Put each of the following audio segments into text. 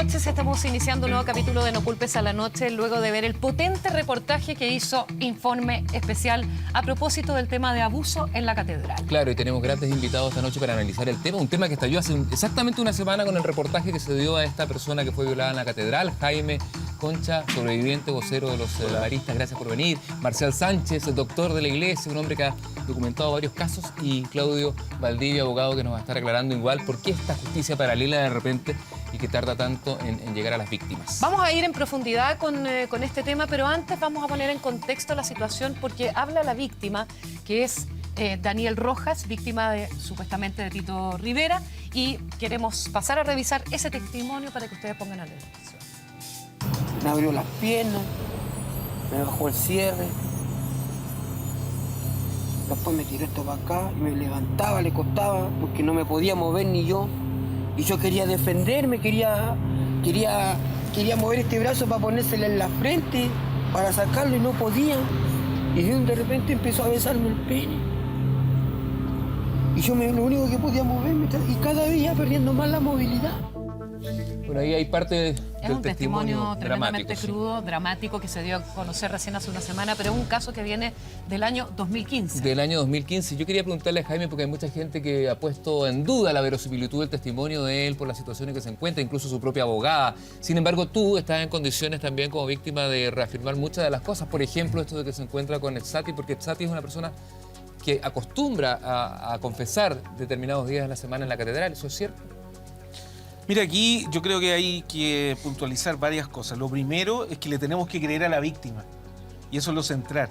noches, estamos iniciando un nuevo capítulo de No Culpes a la Noche luego de ver el potente reportaje que hizo Informe Especial a propósito del tema de abuso en la catedral. Claro, y tenemos grandes invitados esta noche para analizar el tema, un tema que estalló hace exactamente una semana con el reportaje que se dio a esta persona que fue violada en la catedral, Jaime Concha, sobreviviente, vocero de los maristas, gracias por venir. Marcial Sánchez, doctor de la iglesia, un hombre que ha documentado varios casos, y Claudio Valdivia, abogado, que nos va a estar aclarando igual por qué esta justicia paralela de repente y que tarda tanto en llegar a las víctimas. Vamos a ir en profundidad con este tema, pero antes vamos a poner en contexto la situación porque habla la víctima, que es Daniel Rojas, víctima supuestamente de Tito Rivera, y queremos pasar a revisar ese testimonio para que ustedes pongan atención. Me abrió las piernas, me bajó el cierre, después me tiró esto para acá y me levantaba, le costaba porque no me podía mover ni yo. Y yo quería defenderme, quería mover este brazo para ponérselo en la frente, para sacarlo y no podía. Y de repente empezó a besarme el pene. Y yo lo único que podía moverme, y cada día perdiendo más la movilidad. Bueno, ahí hay parte del testimonio testimonio tremendamente dramático, crudo, sí. Dramático, que se dio a conocer recién hace una semana, pero es un caso que viene del año 2015. Del año 2015. Yo quería preguntarle a Jaime, porque hay mucha gente que ha puesto en duda la verosimilitud del testimonio de él por las situaciones en que se encuentra, incluso su propia abogada. Sin embargo, tú estás en condiciones también como víctima de reafirmar muchas de las cosas. Por ejemplo, esto de que se encuentra con Etzati, porque Etzati es una persona que acostumbra a confesar determinados días de la semana en la catedral. ¿Eso es cierto? Mira, aquí yo creo que hay que puntualizar varias cosas. Lo primero es que le tenemos que creer a la víctima, y eso es lo central.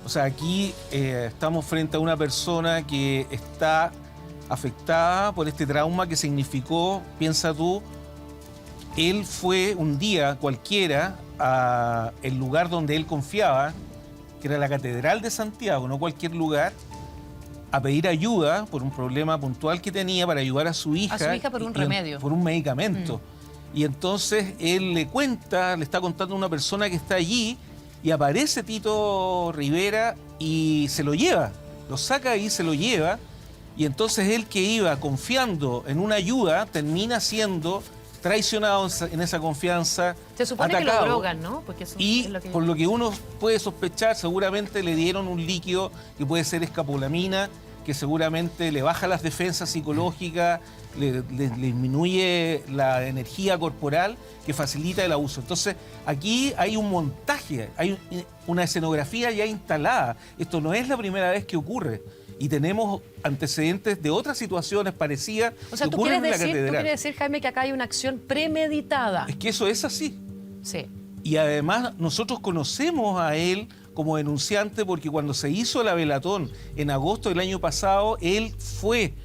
O sea, aquí estamos frente a una persona que está afectada por este trauma que significó, piensa tú, él fue un día cualquiera al lugar donde él confiaba, que era la Catedral de Santiago, no cualquier lugar, a pedir ayuda por un problema puntual que tenía para ayudar a su hija. A su hija por un remedio. Por un medicamento. Y entonces él le está contando a una persona que está allí, y aparece Tito Rivera y se lo lleva. Lo saca y se lo lleva. Y entonces él, que iba confiando en una ayuda, termina siendo traicionado en esa confianza, Se supone atacado, que lo drogan, ¿no? Porque eso y es lo que... por lo que uno puede sospechar, seguramente le dieron un líquido que puede ser escapolamina, que seguramente le baja las defensas psicológicas, le disminuye la energía corporal, que facilita el abuso. Entonces, aquí hay un montaje, hay una escenografía ya instalada. Esto no es la primera vez que ocurre. Y tenemos antecedentes de otras situaciones parecidas que ocurren en la catedral. Tú quieres decir, Jaime, que acá hay una acción premeditada. Es que eso es así. Sí. Y además nosotros conocemos a él como denunciante porque cuando se hizo la velatón en agosto del año pasado, él fue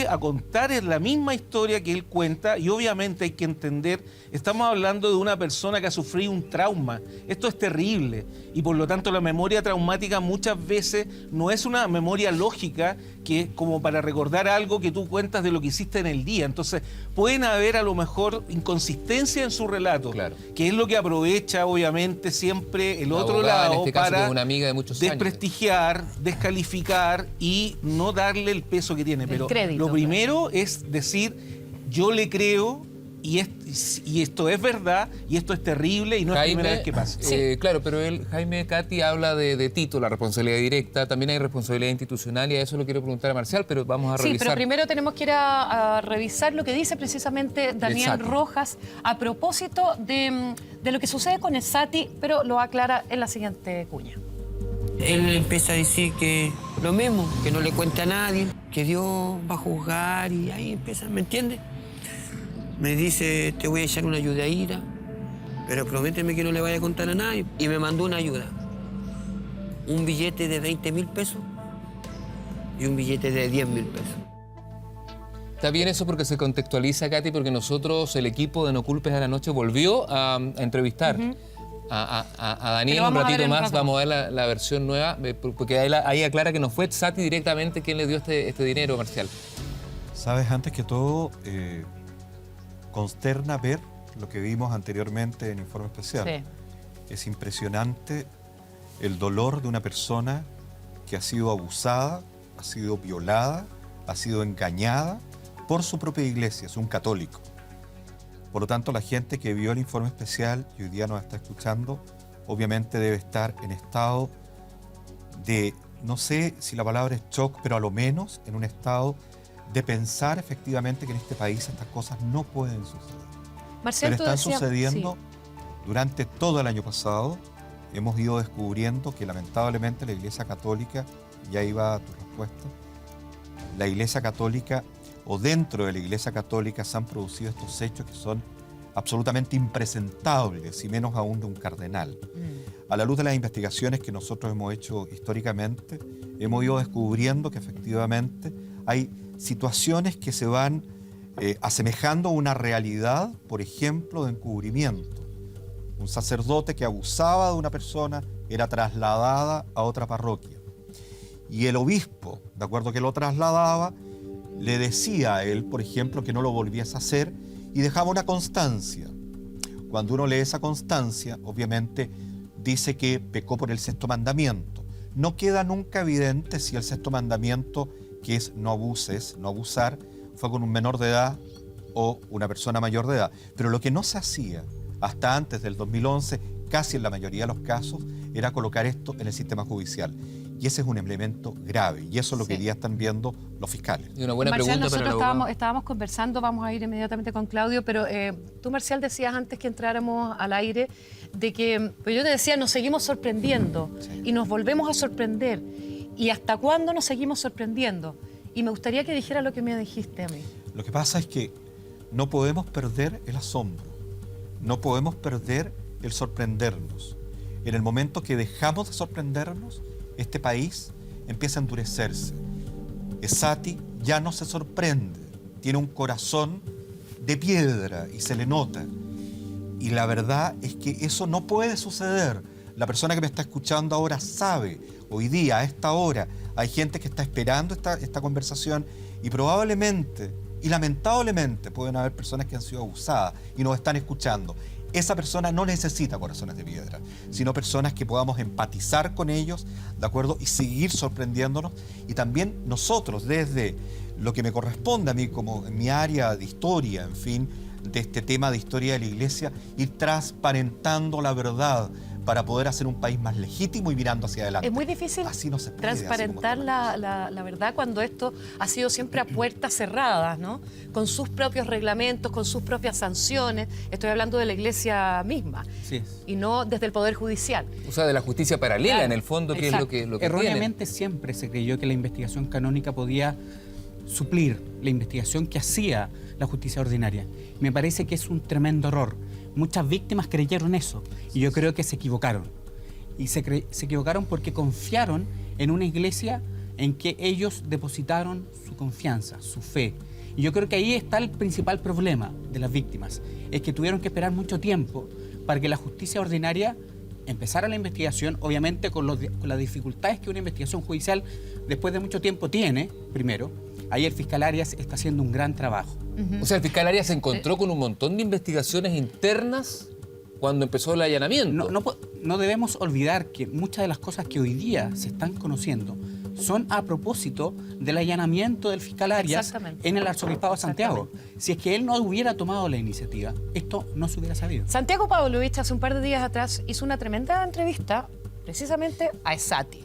a contar la misma historia que él cuenta, y obviamente hay que entender, estamos hablando de una persona que ha sufrido un trauma. Esto es terrible, y por lo tanto la memoria traumática muchas veces no es una memoria lógica que como para recordar algo que tú cuentas de lo que hiciste en el día. Entonces pueden haber a lo mejor inconsistencia en su relato, Claro. que es lo que aprovecha obviamente siempre el otro lado, en este caso, para que es una amiga de muchos años. desprestigiar, descalificar y no darle el peso que tiene. Pero crédito, lo primero es decir, yo le creo, y esto es verdad, y esto es terrible, y no es la primera vez que pasa. Claro, pero Jaime Cati habla de Tito, la responsabilidad directa, también hay responsabilidad institucional, y a eso lo quiero preguntar a Marcial, pero vamos a revisar. Sí, pero primero tenemos que ir a revisar lo que dice precisamente Daniel Exacto. Rojas a propósito de lo que sucede con Etzati, pero lo aclara en la siguiente cuña. Él empieza a decir que lo mismo, que no le cuente a nadie, que Dios va a juzgar, y ahí empieza, ¿me entiendes? Me dice, te voy a echar una ayudadita, pero prométeme que no le vaya a contar a nadie. Y me mandó una ayuda. Un billete de 20.000 pesos y un billete de 10.000 pesos. Está bien eso porque se contextualiza, Katy, porque nosotros, el equipo de No Culpes a la Noche, volvió a entrevistar a Daniel un ratito más. Vamos a ver la versión nueva, porque ahí aclara que no fue Etzati directamente quien le dio este dinero, Marcial. Sabes, antes que todo, consterna ver lo que vimos anteriormente en Informe Especial. Sí. Es impresionante el dolor de una persona que ha sido abusada, ha sido violada, ha sido engañada por su propia iglesia, es un católico. Por lo tanto, la gente que vio el informe especial y hoy día nos está escuchando, obviamente debe estar en estado de, no sé si la palabra es shock, pero a lo menos en un estado de pensar efectivamente que en este país estas cosas no pueden suceder. Marcial, Pero tú están decías- sucediendo sí. durante todo el año pasado. Hemos ido descubriendo que lamentablemente la Iglesia Católica, ya iba a tu respuesta, la Iglesia Católica o dentro de la Iglesia Católica se han producido estos hechos que son absolutamente impresentables y menos aún de un cardenal. A la luz de las investigaciones que nosotros hemos hecho históricamente, hemos ido descubriendo que efectivamente hay situaciones que se van asemejando a una realidad, por ejemplo, de encubrimiento. Un sacerdote que abusaba de una persona era trasladada a otra parroquia. Y el obispo, de acuerdo que lo trasladaba, le decía a él, por ejemplo, que no lo volviese a hacer y dejaba una constancia. Cuando uno lee esa constancia, obviamente dice que pecó por el sexto mandamiento. No queda nunca evidente si el sexto mandamiento, que es no abuses, no abusar, fue con un menor de edad o una persona mayor de edad. Pero lo que no se hacía hasta antes del 2011, casi en la mayoría de los casos, era colocar esto en el sistema judicial. Y ese es un elemento grave, y eso es lo que hoy día están viendo los fiscales. Y una buena Marcial, pregunta para el nosotros abogado. estábamos conversando, vamos a ir inmediatamente con Claudio, pero tú, Marcial, decías antes que entráramos al aire de que, pues yo te decía, nos seguimos sorprendiendo y nos volvemos a sorprender. ¿Y hasta cuándo nos seguimos sorprendiendo? Y me gustaría que dijera lo que me dijiste a mí. Lo que pasa es que no podemos perder el asombro, no podemos perder el sorprendernos. En el momento que dejamos de sorprendernos, este país empieza a endurecerse. Esati ya no se sorprende, tiene un corazón de piedra y se le nota. Y la verdad es que eso no puede suceder. La persona que me está escuchando ahora sabe, hoy día, a esta hora, hay gente que está esperando esta conversación y probablemente y lamentablemente pueden haber personas que han sido abusadas y nos están escuchando. Esa persona no necesita corazones de piedra, sino personas que podamos empatizar con ellos, ¿de acuerdo? Y seguir sorprendiéndonos. Y también nosotros, desde lo que me corresponde a mí como en mi área de historia, en fin, de este tema de historia de la Iglesia, ir transparentando la verdad para poder hacer un país más legítimo y mirando hacia adelante. Es muy difícil así no se puede, transparentar la verdad cuando esto ha sido siempre a puertas cerradas, ¿no? Con sus propios reglamentos, con sus propias sanciones. Estoy hablando de la Iglesia misma. Sí es. Y no desde el Poder Judicial. O sea, de la justicia paralela, Claro. en el fondo, que Exacto. es lo que Erróneamente siempre se creyó que la investigación canónica podía suplir la investigación que hacía la justicia ordinaria. Me parece que es un tremendo error. Muchas víctimas creyeron eso y yo creo que se equivocaron. Y se equivocaron porque confiaron en una iglesia en que ellos depositaron su confianza, su fe. Y yo creo que ahí está el principal problema de las víctimas. Es que tuvieron que esperar mucho tiempo para que la justicia ordinaria empezara la investigación, obviamente con las dificultades que una investigación judicial después de mucho tiempo tiene, primero. Ahí el fiscal Arias está haciendo un gran trabajo. O sea, el fiscal Arias se encontró con un montón de investigaciones internas cuando empezó el allanamiento. No debemos olvidar que muchas de las cosas que hoy día se están conociendo son a propósito del allanamiento del fiscal Arias en el Arzobispado de Santiago. Si es que él no hubiera tomado la iniciativa, esto no se hubiera sabido. Santiago Pavlovich hace un par de días atrás hizo una tremenda entrevista precisamente a Esati.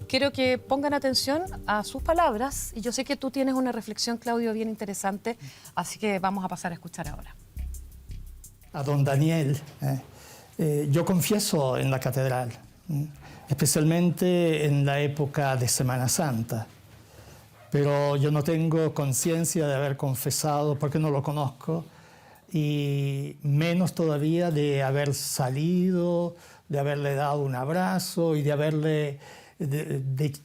Quiero que pongan atención a sus palabras y yo sé que tú tienes una reflexión, Claudio, bien interesante, así que vamos a pasar a escuchar ahora. A don Daniel, yo confieso en la catedral, especialmente en la época de Semana Santa, pero yo no tengo conciencia de haber confesado porque no lo conozco y menos todavía de haber salido, de haberle dado un abrazo y de haberle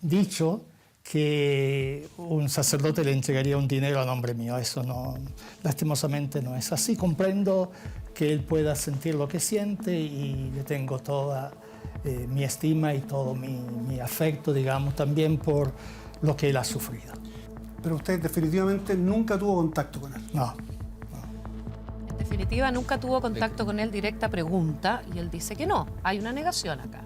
dicho que un sacerdote le entregaría un dinero a nombre mío. Eso no, lastimosamente no es así. Comprendo que él pueda sentir lo que siente y le tengo toda mi estima y todo mi afecto, digamos, también por lo que él ha sufrido. Pero usted definitivamente nunca tuvo contacto con él. No. En definitiva, nunca tuvo contacto con él, directa pregunta, y él dice que no, hay una negación acá.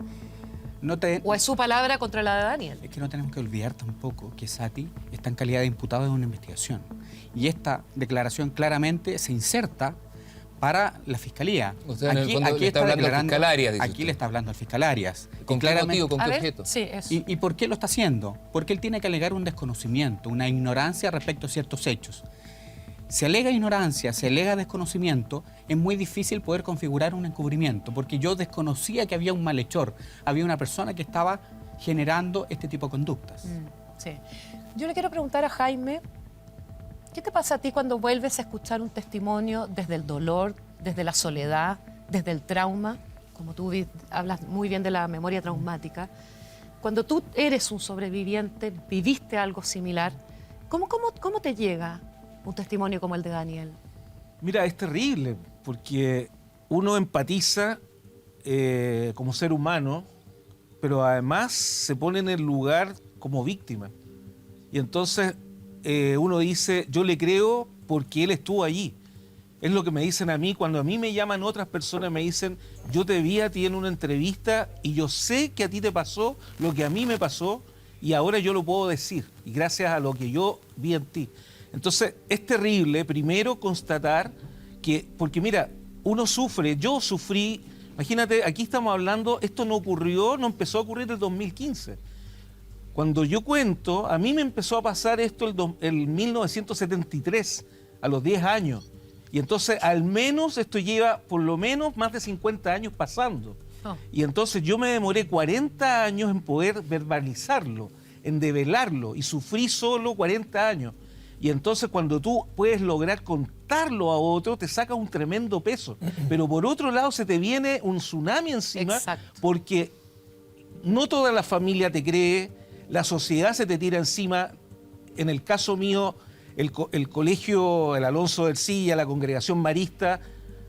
¿O es su palabra contra la de Daniel? Es que no tenemos que olvidar tampoco que Esati está en calidad de imputado de una investigación. Y esta declaración claramente se inserta para la fiscalía. O sea, en el fondo le está hablando al fiscal Arias, dice Aquí usted. le está hablando al fiscal Arias. ¿Con Y qué motivo? ¿Con A qué ver, objeto? sí, eso. ¿Y por qué lo está haciendo? Porque él tiene que alegar un desconocimiento, una ignorancia respecto a ciertos hechos. Si alega ignorancia, si alega desconocimiento, es muy difícil poder configurar un encubrimiento, porque yo desconocía que había un malhechor, había una persona que estaba generando este tipo de conductas. Sí. Yo le quiero preguntar a Jaime, ¿qué te pasa a ti cuando vuelves a escuchar un testimonio desde el dolor, desde la soledad, desde el trauma? Como tú hablas muy bien de la memoria traumática. Cuando tú eres un sobreviviente, viviste algo similar, ¿cómo te llega un testimonio como el de Daniel? Mira, es terrible, porque uno empatiza como ser humano, pero además se pone en el lugar como víctima. Y entonces uno dice, yo le creo porque él estuvo allí. Es lo que me dicen a mí. Cuando a mí me llaman otras personas, me dicen, yo te vi a ti en una entrevista y yo sé que a ti te pasó lo que a mí me pasó y ahora yo lo puedo decir. Y gracias a lo que yo vi en ti. Entonces, es terrible, primero, constatar que, porque mira, uno sufre, yo sufrí, imagínate, aquí estamos hablando, esto no empezó a ocurrir en el 2015. Cuando yo cuento, a mí me empezó a pasar esto en 1973, a los 10 años. Y entonces, al menos, esto lleva por lo menos más de 50 años pasando. Oh. Y entonces yo me demoré 40 años en poder verbalizarlo, en develarlo, y sufrí solo 40 años. Y entonces cuando tú puedes lograr contarlo a otro, te saca un tremendo peso. Pero por otro lado se te viene un tsunami encima. Exacto. Porque no toda la familia te cree, la sociedad se te tira encima. En el caso mío, el colegio, el Alonso del Silla, la congregación marista,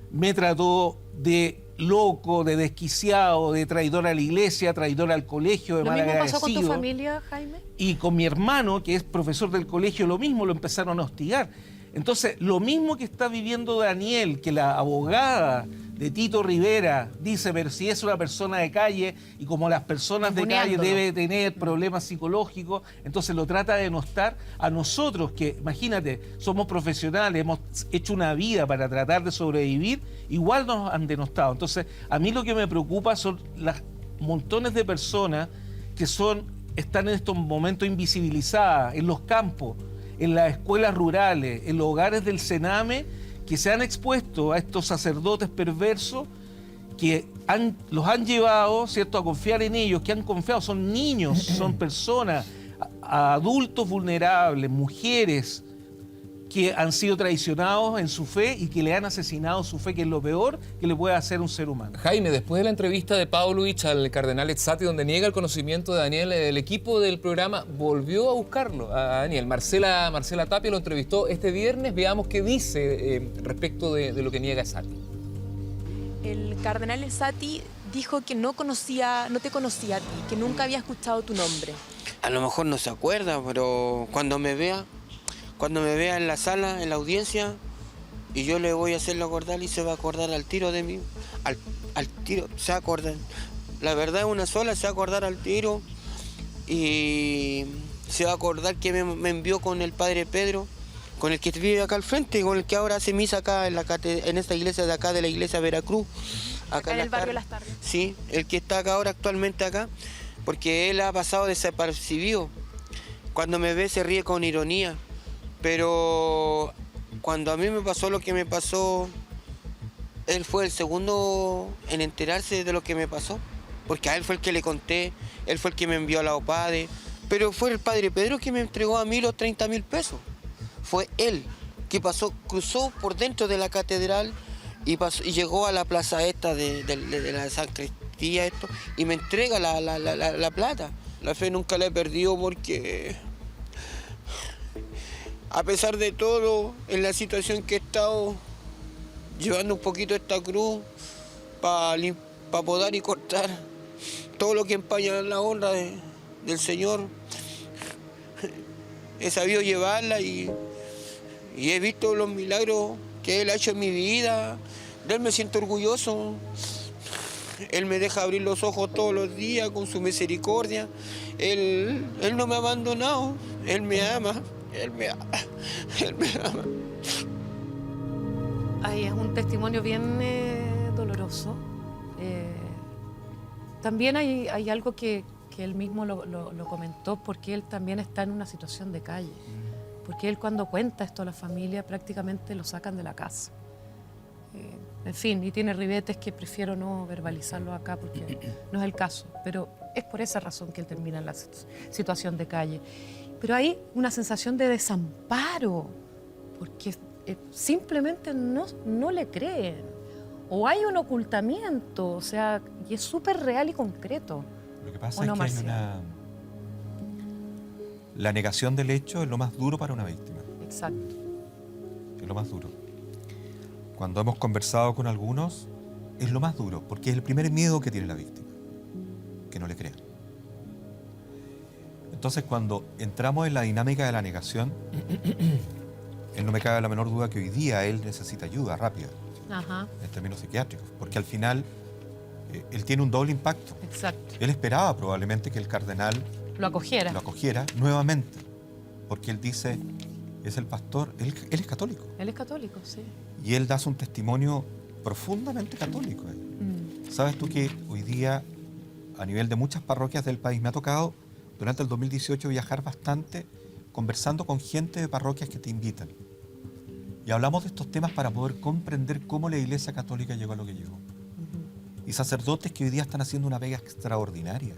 me trató de loco, de desquiciado, de traidor a la iglesia, traidor al colegio, de ¿Lo mismo malagradecido. pasó con tu familia, Jaime? Y con mi hermano, que es profesor del colegio, lo mismo, lo empezaron a hostigar. Entonces, lo mismo que está viviendo Daniel, que la abogada de Tito Rivera dice, pero si es una persona de calle y como las personas de calle Ninguneándolo. debe tener problemas psicológicos, entonces lo trata de denostar a nosotros, que imagínate, somos profesionales, hemos hecho una vida para tratar de sobrevivir, igual nos han denostado. Entonces, a mí lo que me preocupa son las montones de personas que están en estos momentos invisibilizadas, en los campos, en las escuelas rurales, en los hogares del Sename, que se han expuesto a estos sacerdotes perversos que los han llevado, ¿cierto?, a confiar en ellos, que han confiado, son niños, son personas, adultos vulnerables, mujeres que han sido traicionados en su fe y que le han asesinado su fe, que es lo peor que le puede hacer un ser humano. Jaime, después de la entrevista de Pavlovich al cardenal Ezzati, donde niega el conocimiento de Daniel, el equipo del programa volvió a buscarlo, a Daniel. Marcela Tapia lo entrevistó este viernes. Veamos qué dice respecto de lo que niega Ezzati. El cardenal Ezzati dijo que no te conocía a ti, que nunca había escuchado tu nombre. A lo mejor no se acuerda, pero cuando me vea en la sala, en la audiencia, y yo le voy a hacerlo acordar y se va a acordar al tiro de mí, al tiro, se va a acordar. La verdad es una sola, se va a acordar al tiro y se va a acordar que me envió con el padre Pedro, con el que vive acá al frente, con el que ahora hace misa acá en esta iglesia de acá, de la iglesia Veracruz. Acá en el barrio Las Tardes. Sí, el que está acá ahora actualmente acá, porque él ha pasado desapercibido. Cuando me ve se ríe con ironía. Pero cuando a mí me pasó lo que me pasó, él fue el segundo en enterarse de lo que me pasó. Porque a él fue el que le conté, él fue el que me envió a la OPADE. Pero fue el padre Pedro que me entregó a mí los 30.000 pesos. Fue él que cruzó por dentro de la catedral y llegó a la plaza esta de la sacristía y me entrega la plata. La fe nunca la he perdido porque, a pesar de todo, en la situación que he estado, llevando un poquito esta cruz para podar y cortar todo lo que empaña la honra del Señor, he sabido llevarla y he visto los milagros que Él ha hecho en mi vida. De Él me siento orgulloso. Él me deja abrir los ojos todos los días con su misericordia. Él no me ha abandonado. Él me ama. Él me ama. Ahí es un testimonio bien doloroso. También hay algo que él mismo lo comentó, porque él también está en una situación de calle. Porque él, cuando cuenta esto a la familia, prácticamente lo sacan de la casa. En fin, y tiene ribetes que prefiero no verbalizarlo acá porque no es el caso. Pero es por esa razón que él termina en la situación de calle. Pero hay una sensación de desamparo, porque simplemente no le creen. O hay un ocultamiento, o sea, y es súper real y concreto. Lo que pasa ¿O no, es que hay Marcial? La negación del hecho es lo más duro para una víctima. Exacto. Es lo más duro. Cuando hemos conversado con algunos, es lo más duro, porque es el primer miedo que tiene la víctima, que no le crean. Entonces, cuando entramos en la dinámica de la negación, él no me cabe la menor duda que hoy día él necesita ayuda rápida, Ajá, en términos psiquiátricos, porque al final él tiene un doble impacto. exacto. Él esperaba probablemente que el cardenal Lo acogiera. lo acogiera nuevamente, porque él dice, es el pastor, él es católico, Él es católico, sí. y él da un testimonio profundamente católico. ¿Sabes tú que hoy día, a nivel de muchas parroquias del país, me ha tocado durante el 2018 viajar bastante, conversando con gente de parroquias que te invitan? Y hablamos de estos temas para poder comprender cómo la Iglesia Católica llegó a lo que llegó. Y sacerdotes que hoy día están haciendo una pega extraordinaria,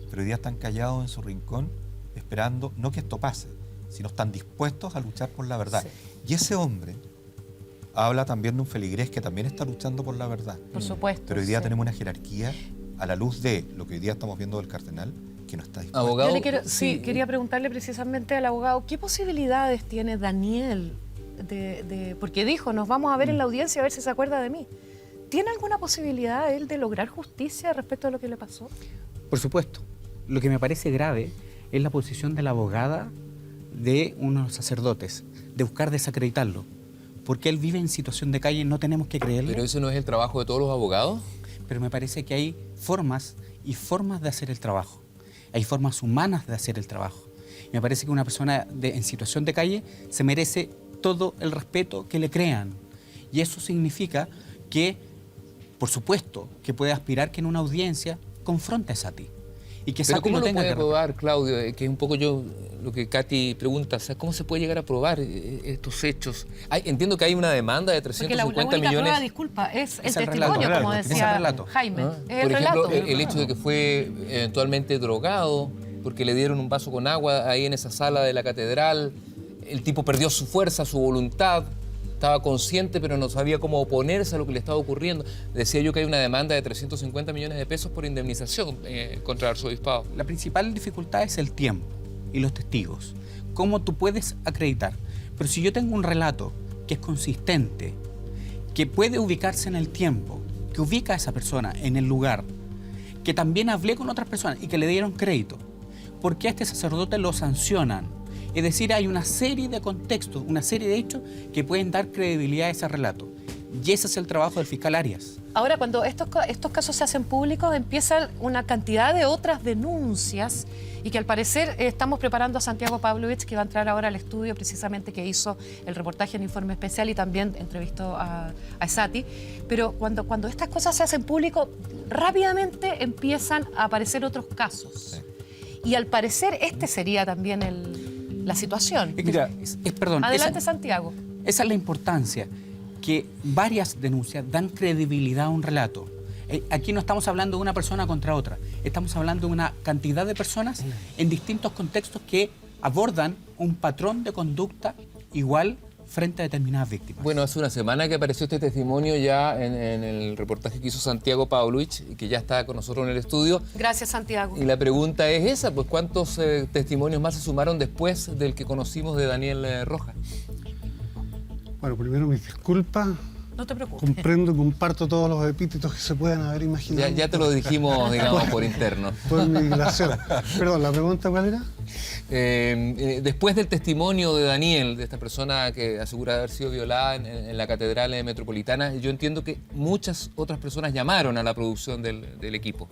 pero hoy día están callados en su rincón, esperando, no que esto pase, sino están dispuestos a luchar por la verdad. Sí. Y ese hombre habla también de un feligrés que también está luchando por la verdad. Por supuesto. Pero hoy día sí. tenemos una jerarquía, a la luz de lo que hoy día estamos viendo del cardenal, que no está dispuesto. Abogado, Yo le quería preguntarle precisamente al abogado, ¿qué posibilidades tiene Daniel porque dijo, nos vamos a ver en la audiencia a ver si se acuerda de mí? ¿Tiene alguna posibilidad él de lograr justicia respecto a lo que le pasó? Por supuesto. Lo que me parece grave es la posición de la abogada de unos sacerdotes, de buscar desacreditarlo. Porque él vive en situación de calle, no tenemos que creerle. ¿Pero eso no es el trabajo de todos los abogados? Pero me parece que hay formas y formas de hacer el trabajo. Hay formas humanas de hacer el trabajo. Y me parece que una persona en situación de calle se merece todo el respeto que le crean. Y eso significa que, por supuesto, que puede aspirar que en una audiencia confrontes a ti. Y que Pero Sati ¿cómo no lo tenga puede que probar, Claudio? Que es un poco yo lo que Katy pregunta. O sea, ¿cómo se puede llegar a probar estos hechos? Entiendo que hay una demanda de Porque la 350 única millones. prueba, disculpa, es el Es el testimonio, relato, como es el decía relato. Jaime. ¿Ah? Es Por el ejemplo, relato. el hecho de que fue eventualmente drogado porque le dieron un vaso con agua ahí en esa sala de la catedral. El tipo perdió su fuerza, su voluntad. Estaba consciente, pero no sabía cómo oponerse a lo que le estaba ocurriendo. Decía yo que hay una demanda de 350 millones de pesos por indemnización contra el arzobispado. La principal dificultad es el tiempo y los testigos. ¿Cómo tú puedes acreditar? Pero si yo tengo un relato que es consistente, que puede ubicarse en el tiempo, que ubica a esa persona en el lugar, que también hablé con otras personas y que le dieron crédito, ¿por qué a este sacerdote lo sancionan? Es decir, hay una serie de contextos, una serie de hechos que pueden dar credibilidad a ese relato. Y ese es el trabajo del fiscal Arias. Ahora, cuando estos casos se hacen públicos, empieza una cantidad de otras denuncias y que al parecer estamos preparando a Santiago Pavlovich, que va a entrar ahora al estudio precisamente que hizo el reportaje en Informe Especial y también entrevistó a Sati. Pero cuando estas cosas se hacen público, rápidamente empiezan a aparecer otros casos. Sí. Y al parecer este sería también la situación. Mira, perdón, adelante, Santiago. Esa es la importancia, que varias denuncias dan credibilidad a un relato. Aquí no estamos hablando de una persona contra otra, estamos hablando de una cantidad de personas en distintos contextos que abordan un patrón de conducta igual frente a determinadas víctimas. Bueno, hace una semana que apareció este testimonio ya en el reportaje que hizo Santiago Pavlovich, que ya está con nosotros en el estudio. Gracias, Santiago. Y la pregunta es esa, pues ¿cuántos testimonios más se sumaron después del que conocimos de Daniel Rojas? Bueno, primero mis disculpas. No te preocupes. Comprendo y comparto todos los epítetos que se puedan haber imaginado. Ya te lo dijimos, digamos, por interno. Por mi dilación. Perdón, ¿la pregunta cuál era? Después del testimonio de Daniel, de esta persona que asegura haber sido violada en la Catedral Metropolitana, yo entiendo que muchas otras personas llamaron a la producción del equipo.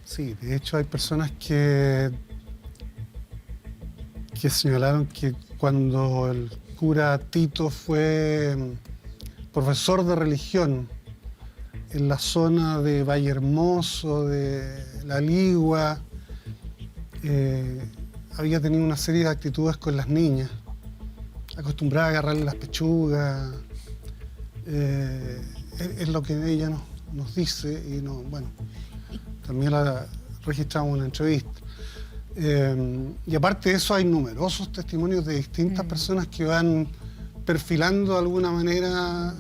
Sí, de hecho hay personas que señalaron que cuando el cura Tito fue profesor de religión en la zona de Valle Hermoso, de La Ligua, había tenido una serie de actitudes con las niñas, acostumbrada a agarrarle las pechugas, es lo que ella nos dice, y bueno, también la registramos en una entrevista. Y aparte de eso hay numerosos testimonios de distintas personas que van perfilando de alguna manera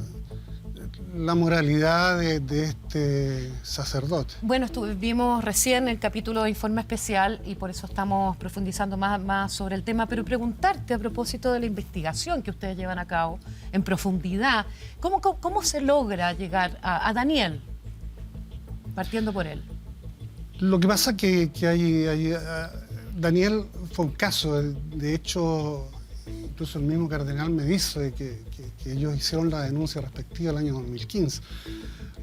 la moralidad de este sacerdote. Bueno, vimos recién el capítulo de Informe Especial y por eso estamos profundizando más sobre el tema, pero preguntarte a propósito de la investigación que ustedes llevan a cabo en profundidad, ¿cómo se logra llegar a Daniel? Partiendo por él. Lo que pasa que Daniel fue un caso, de hecho, incluso el mismo cardenal me dice que ellos hicieron la denuncia respectiva el año 2015.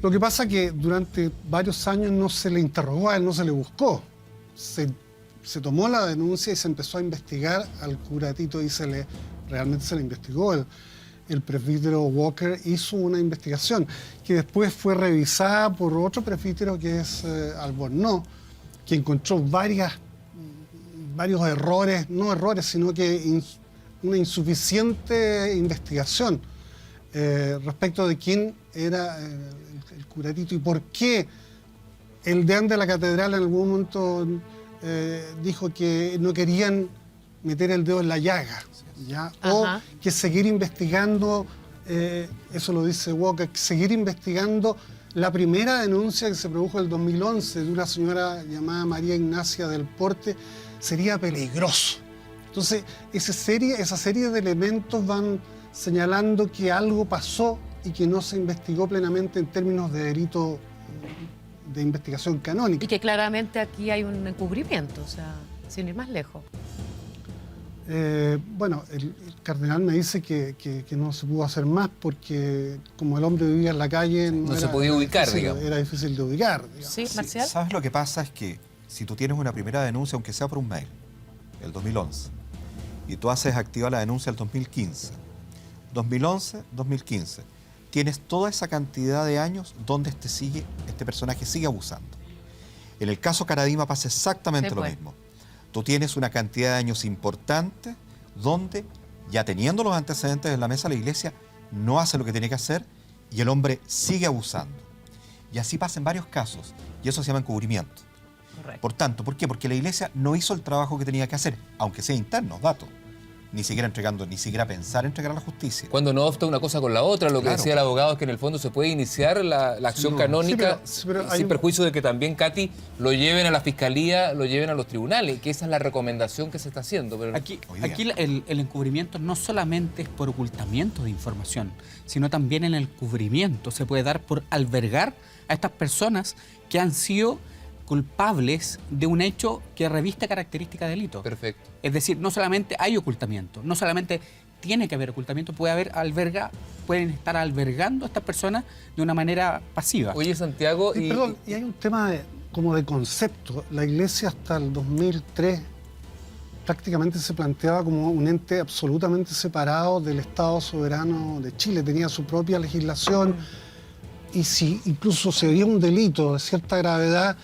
Lo que pasa que durante varios años no se le interrogó a él, no se le buscó. Se tomó la denuncia y se empezó a investigar al cura Tito y realmente se le investigó. El presbítero Walker hizo una investigación que después fue revisada por otro presbítero que es Albornoz, que encontró varios errores, no errores, sino que una insuficiente investigación respecto de quién era el cura Tito y por qué el deán de la catedral en algún momento dijo que no querían meter el dedo en la llaga, ¿ya? O que seguir investigando, eso lo dice Walker, seguir investigando la primera denuncia que se produjo en el 2011 de una señora llamada María Ignacia del Porte sería peligroso. Entonces, esa serie de elementos van señalando que algo pasó y que no se investigó plenamente en términos de delito de investigación canónica. Y que claramente aquí hay un encubrimiento, o sea, sin ir más lejos. Bueno, el cardenal me dice que no se pudo hacer más porque como el hombre vivía en la calle... No se podía ubicar, digamos. Era difícil de ubicar, digamos. Sí, Marcial. ¿Sabes lo que pasa? Es que si tú tienes una primera denuncia, aunque sea por un mail, el 2011, y tú haces activa la denuncia el 2015, 2011, 2015, tienes toda esa cantidad de años donde este personaje sigue abusando. En el caso Caradima pasa exactamente lo mismo. Tú tienes una cantidad de años importante donde, ya teniendo los antecedentes en la mesa, la iglesia no hace lo que tiene que hacer y el hombre sigue abusando. Y así pasa en varios casos, y eso se llama encubrimiento. Correcto. Por tanto, ¿por qué? Porque la iglesia no hizo el trabajo que tenía que hacer, aunque sea internos, datos. Ni siquiera pensar entregar a la justicia. Cuando no opta una cosa con la otra, lo que decía el abogado es que en el fondo se puede iniciar la acción canónica sin perjuicio de que también, Katy, lo lleven a la fiscalía, lo lleven a los tribunales, que esa es la recomendación que se está haciendo. Pero aquí el encubrimiento no solamente es por ocultamiento de información, sino también en el cubrimiento se puede dar por albergar a estas personas que han sido culpables de un hecho que reviste característica de delito. Perfecto. Es decir, no solamente hay ocultamiento, no solamente tiene que haber ocultamiento, pueden estar albergando a estas personas de una manera pasiva. Oye, Santiago... Perdón, y hay un tema como de concepto. La iglesia hasta el 2003 prácticamente se planteaba como un ente absolutamente separado del Estado soberano de Chile. Tenía su propia legislación y si incluso se veía un delito de cierta gravedad,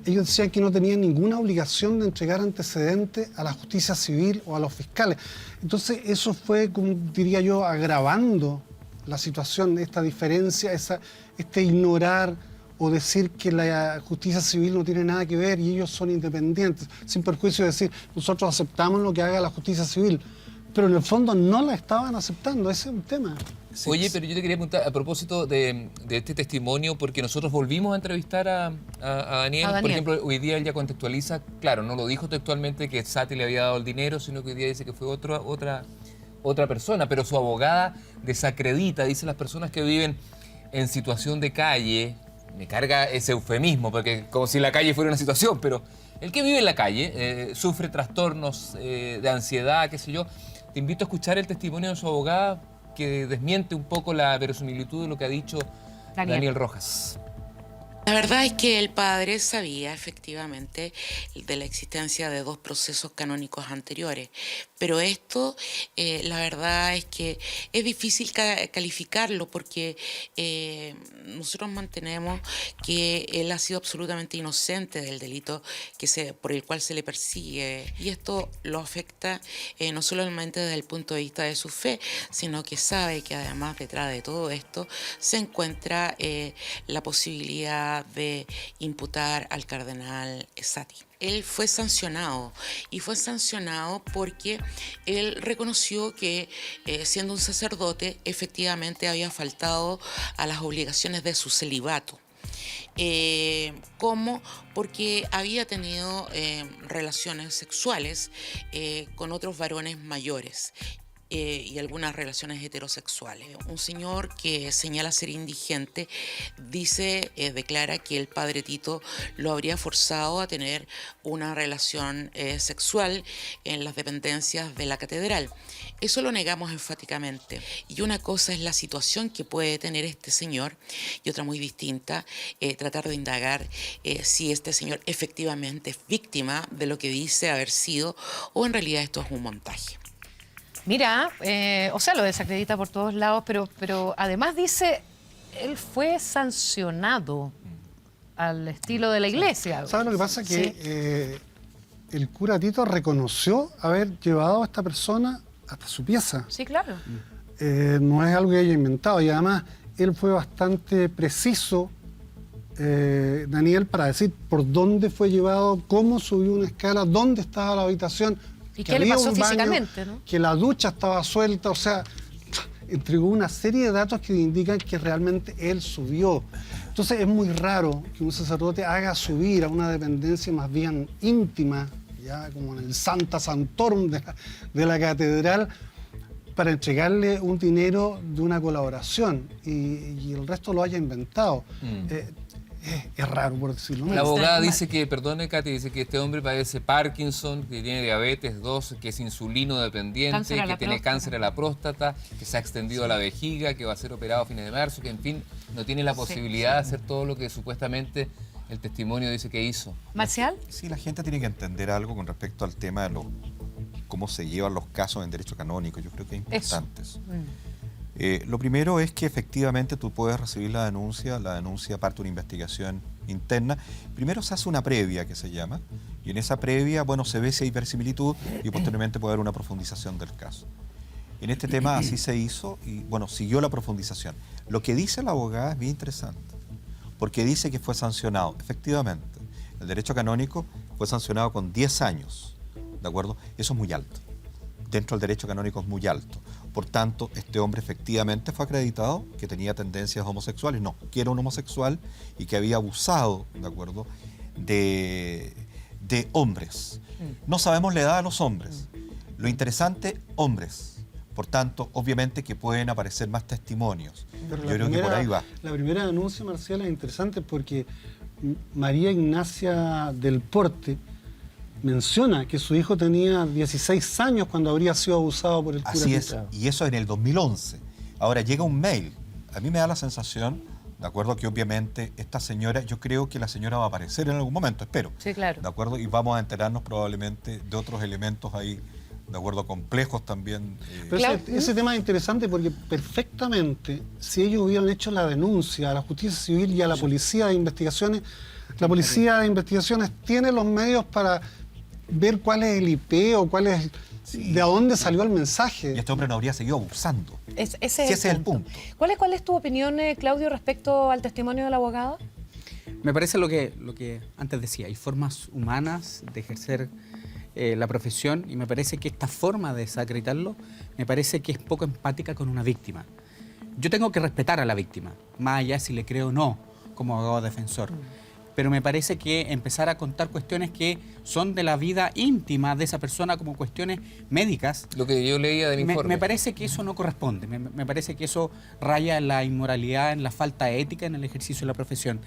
ellos decían que no tenían ninguna obligación de entregar antecedentes a la justicia civil o a los fiscales. Entonces eso fue, como diría yo, agravando la situación, esta diferencia, este ignorar o decir que la justicia civil no tiene nada que ver y ellos son independientes, sin perjuicio de decir, nosotros aceptamos lo que haga la justicia civil, pero en el fondo no la estaban aceptando, ese es un tema. Oye, pero yo te quería preguntar a propósito de este testimonio, porque nosotros volvimos a entrevistar a Daniel. Por ejemplo, hoy día él ya contextualiza, claro, no lo dijo textualmente que Sati le había dado el dinero, sino que hoy día dice que fue otra persona, pero su abogada desacredita, dice las personas que viven en situación de calle, me carga ese eufemismo, porque como si la calle fuera una situación, pero el que vive en la calle sufre trastornos de ansiedad, qué sé yo. Te invito a escuchar el testimonio de su abogada, que desmiente un poco la verosimilitud de lo que ha dicho Daniel Rojas. La verdad es que el padre sabía efectivamente de la existencia de 2 procesos canónicos anteriores, pero esto, la verdad es que es difícil calificarlo porque nosotros mantenemos que él ha sido absolutamente inocente del delito por el cual se le persigue, y esto lo afecta no solamente desde el punto de vista de su fe, sino que sabe que además detrás de todo esto se encuentra la posibilidad de imputar al cardenal Sati. Él fue sancionado, y fue sancionado porque él reconoció que, siendo un sacerdote, efectivamente había faltado a las obligaciones de su celibato. ¿Cómo? Porque había tenido relaciones sexuales con otros varones mayores. Y algunas relaciones heterosexuales. Un señor que señala ser indigente declara que el padre Tito lo habría forzado a tener una relación sexual en las dependencias de la catedral. Eso lo negamos enfáticamente. Y una cosa es la situación que puede tener este señor, y otra muy distinta, tratar de indagar si este señor efectivamente es víctima de lo que dice haber sido, o en realidad esto es un montaje. Mira, o sea, lo desacredita por todos lados, pero además dice, él fue sancionado al estilo de la iglesia. ¿Sabes lo que pasa? Sí. Que el cura Tito reconoció haber llevado a esta persona hasta su pieza. Sí, claro. No es algo que haya inventado, y además él fue bastante preciso, Daniel, para decir por dónde fue llevado, cómo subió una escala, dónde estaba la habitación. ¿Y que qué le había pasó un baño, físicamente, no? que la ducha estaba suelta, o sea, entregó una serie de datos que indican que realmente él subió. Entonces es muy raro que un sacerdote haga subir a una dependencia más bien íntima, ya como en el Santa Santorum de la catedral, para entregarle un dinero de una colaboración y el resto lo haya inventado. Es raro, por decirlo menos. La abogada dice que, perdone Katy, dice que este hombre padece Parkinson, que tiene diabetes 2, que es insulino dependiente, que tiene cáncer a la próstata, que se ha extendido a la vejiga, que va a ser operado a fines de marzo, que en fin, no tiene la posibilidad de hacer todo lo que supuestamente el testimonio dice que hizo. ¿Marcial? Sí, la gente tiene que entender algo con respecto al tema de cómo se llevan los casos en derecho canónico. Yo creo que es importante eso. Lo primero es que efectivamente tú puedes recibir la denuncia parte de una investigación interna. Primero se hace una previa, que se llama, y en esa previa, bueno, se ve si hay verisimilitud y posteriormente puede haber una profundización del caso. En este tema así se hizo y, bueno, siguió la profundización. Lo que dice la abogada es bien interesante, porque dice que fue sancionado. Efectivamente, el derecho canónico fue sancionado con 10 años, ¿de acuerdo? Eso es muy alto. Dentro del derecho canónico es muy alto. Por tanto, este hombre efectivamente fue acreditado que tenía tendencias homosexuales, no, que era un homosexual y que había abusado, ¿de acuerdo?, de hombres. No sabemos la edad de los hombres. Lo interesante, hombres. Por tanto, obviamente que pueden aparecer más testimonios. Pero yo creo que por ahí va. La primera denuncia, Marcial, es interesante porque María Ignacia del Porte menciona que su hijo tenía 16 años cuando habría sido abusado por el cura. Así es, y eso en el 2011. Ahora llega un mail. A mí me da la sensación, de acuerdo, que obviamente esta señora, yo creo que la señora va a aparecer en algún momento, espero. Sí, claro. De acuerdo, y vamos a enterarnos probablemente de otros elementos ahí, de acuerdo, complejos también. Pero ese tema es interesante porque perfectamente, si ellos hubieran hecho la denuncia a la justicia civil y a la policía de investigaciones, la policía de investigaciones tiene los medios para ver cuál es el IP o cuál es de dónde salió el mensaje. Y este hombre no habría seguido abusando. Ese es el punto. ¿Cuál es tu opinión, Claudio, respecto al testimonio de la abogada? Me parece lo que antes decía, hay formas humanas de ejercer la profesión y me parece que esta forma de desacreditarlo me parece que es poco empática con una víctima. Yo tengo que respetar a la víctima, más allá si le creo o no como abogado defensor. Pero me parece que empezar a contar cuestiones que son de la vida íntima de esa persona como cuestiones médicas. Lo que yo leía del informe. Me parece que eso no corresponde. Me parece que eso raya en la inmoralidad, en la falta ética en el ejercicio de la profesión.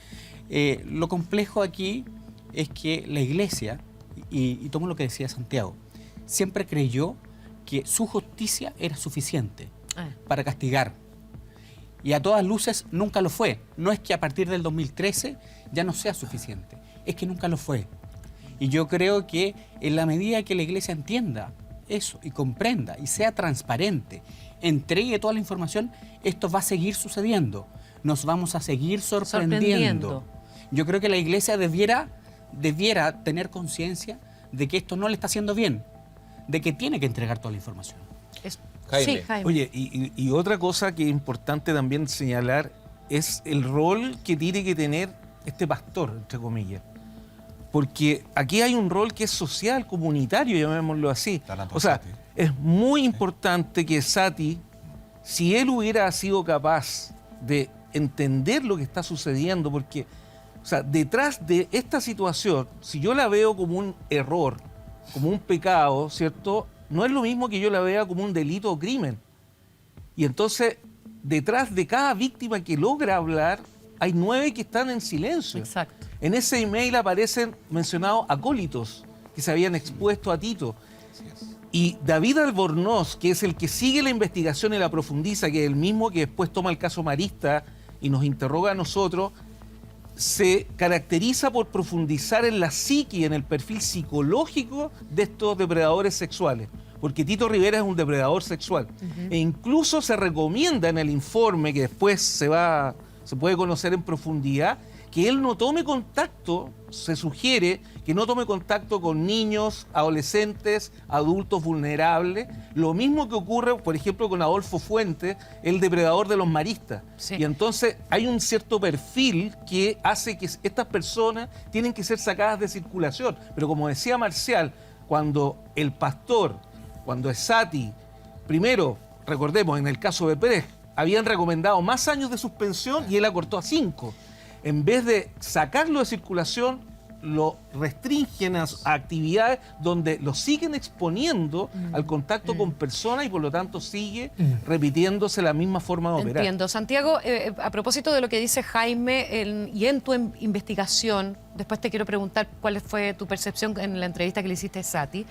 Lo complejo aquí es que la Iglesia, y tomo lo que decía Santiago, siempre creyó que su justicia era suficiente para castigar. Y a todas luces nunca lo fue. No es que a partir del 2013 ya no sea suficiente. Es que nunca lo fue. Y yo creo que en la medida que la Iglesia entienda eso y comprenda y sea transparente, entregue toda la información, esto va a seguir sucediendo. Nos vamos a seguir sorprendiendo. Yo creo que la Iglesia debiera tener conciencia de que esto no le está haciendo bien, de que tiene que entregar toda la información. Jaime. Sí, Jaime. Oye, y otra cosa que es importante también señalar es el rol que tiene que tener este pastor, entre comillas. Porque aquí hay un rol que es social, comunitario, llamémoslo así. O sea, es muy importante que Sati, si él hubiera sido capaz de entender lo que está sucediendo, porque, o sea, detrás de esta situación, si yo la veo como un error, como un pecado, ¿cierto? No es lo mismo que yo la vea como un delito o crimen. Y entonces, detrás de cada víctima que logra hablar, hay 9 que están en silencio. Exacto. En ese email aparecen mencionados acólitos que se habían expuesto a Tito. Y David Albornoz, que es el que sigue la investigación y la profundiza, que es el mismo que después toma el caso Marista y nos interroga a nosotros, se caracteriza por profundizar en la psique, en el perfil psicológico de estos depredadores sexuales. Porque Tito Rivera es un depredador sexual. E incluso se recomienda en el informe, que después se puede conocer en profundidad, que él no tome contacto, se sugiere que no tome contacto con niños, adolescentes, adultos vulnerables. Lo mismo que ocurre, por ejemplo, con Adolfo Fuentes, el depredador de los maristas. Sí. Y entonces hay un cierto perfil que hace que estas personas tienen que ser sacadas de circulación. Pero como decía Marcial, cuando el pastor, cuando es Sati, primero, recordemos, en el caso de Pérez, habían recomendado más años de suspensión y él acortó a 5. En vez de sacarlo de circulación, lo restringen a actividades donde lo siguen exponiendo al contacto con personas y por lo tanto sigue repitiéndose la misma forma de operar. Entiendo. Santiago, a propósito de lo que dice Jaime, y en tu investigación, después te quiero preguntar cuál fue tu percepción en la entrevista que le hiciste a Sati.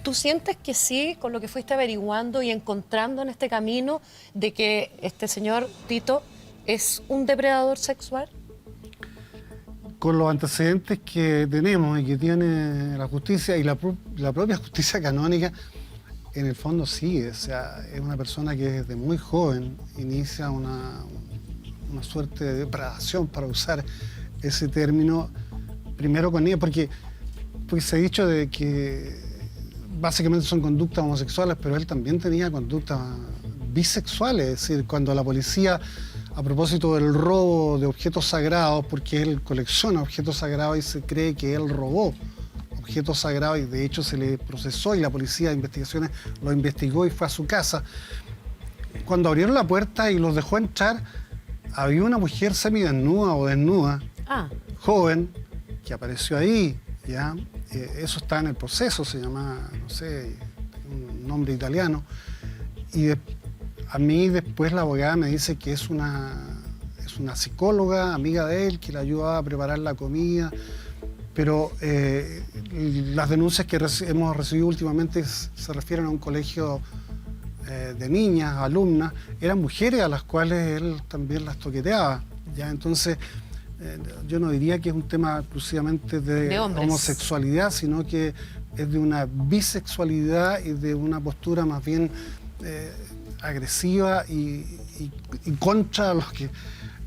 ¿Tú sientes que sí, con lo que fuiste averiguando y encontrando en este camino, de que este señor Tito es un depredador sexual? Con los antecedentes que tenemos y que tiene la justicia y la propia justicia canónica, en el fondo sí, o sea, es una persona que desde muy joven inicia una suerte de depradación, para usar ese término, primero con ella, porque se ha dicho de que básicamente son conductas homosexuales, pero él también tenía conductas bisexuales, es decir, cuando la policía, a propósito del robo de objetos sagrados, porque él colecciona objetos sagrados y se cree que él robó objetos sagrados, y de hecho se le procesó y la policía de investigaciones lo investigó y fue a su casa. Cuando abrieron la puerta y los dejó entrar, había una mujer semidesnuda o desnuda, joven, que apareció ahí, ¿ya? Eso está en el proceso, se llama, no sé, un nombre italiano. Y a mí después la abogada me dice que es una psicóloga, amiga de él, que le ayudaba a preparar la comida, pero las denuncias que hemos recibido últimamente se refieren a un colegio de niñas, alumnas, eran mujeres a las cuales él también las toqueteaba, ¿ya? Entonces, yo no diría que es un tema exclusivamente de homosexualidad, sino que es de una bisexualidad y de una postura más bien agresiva y contra los que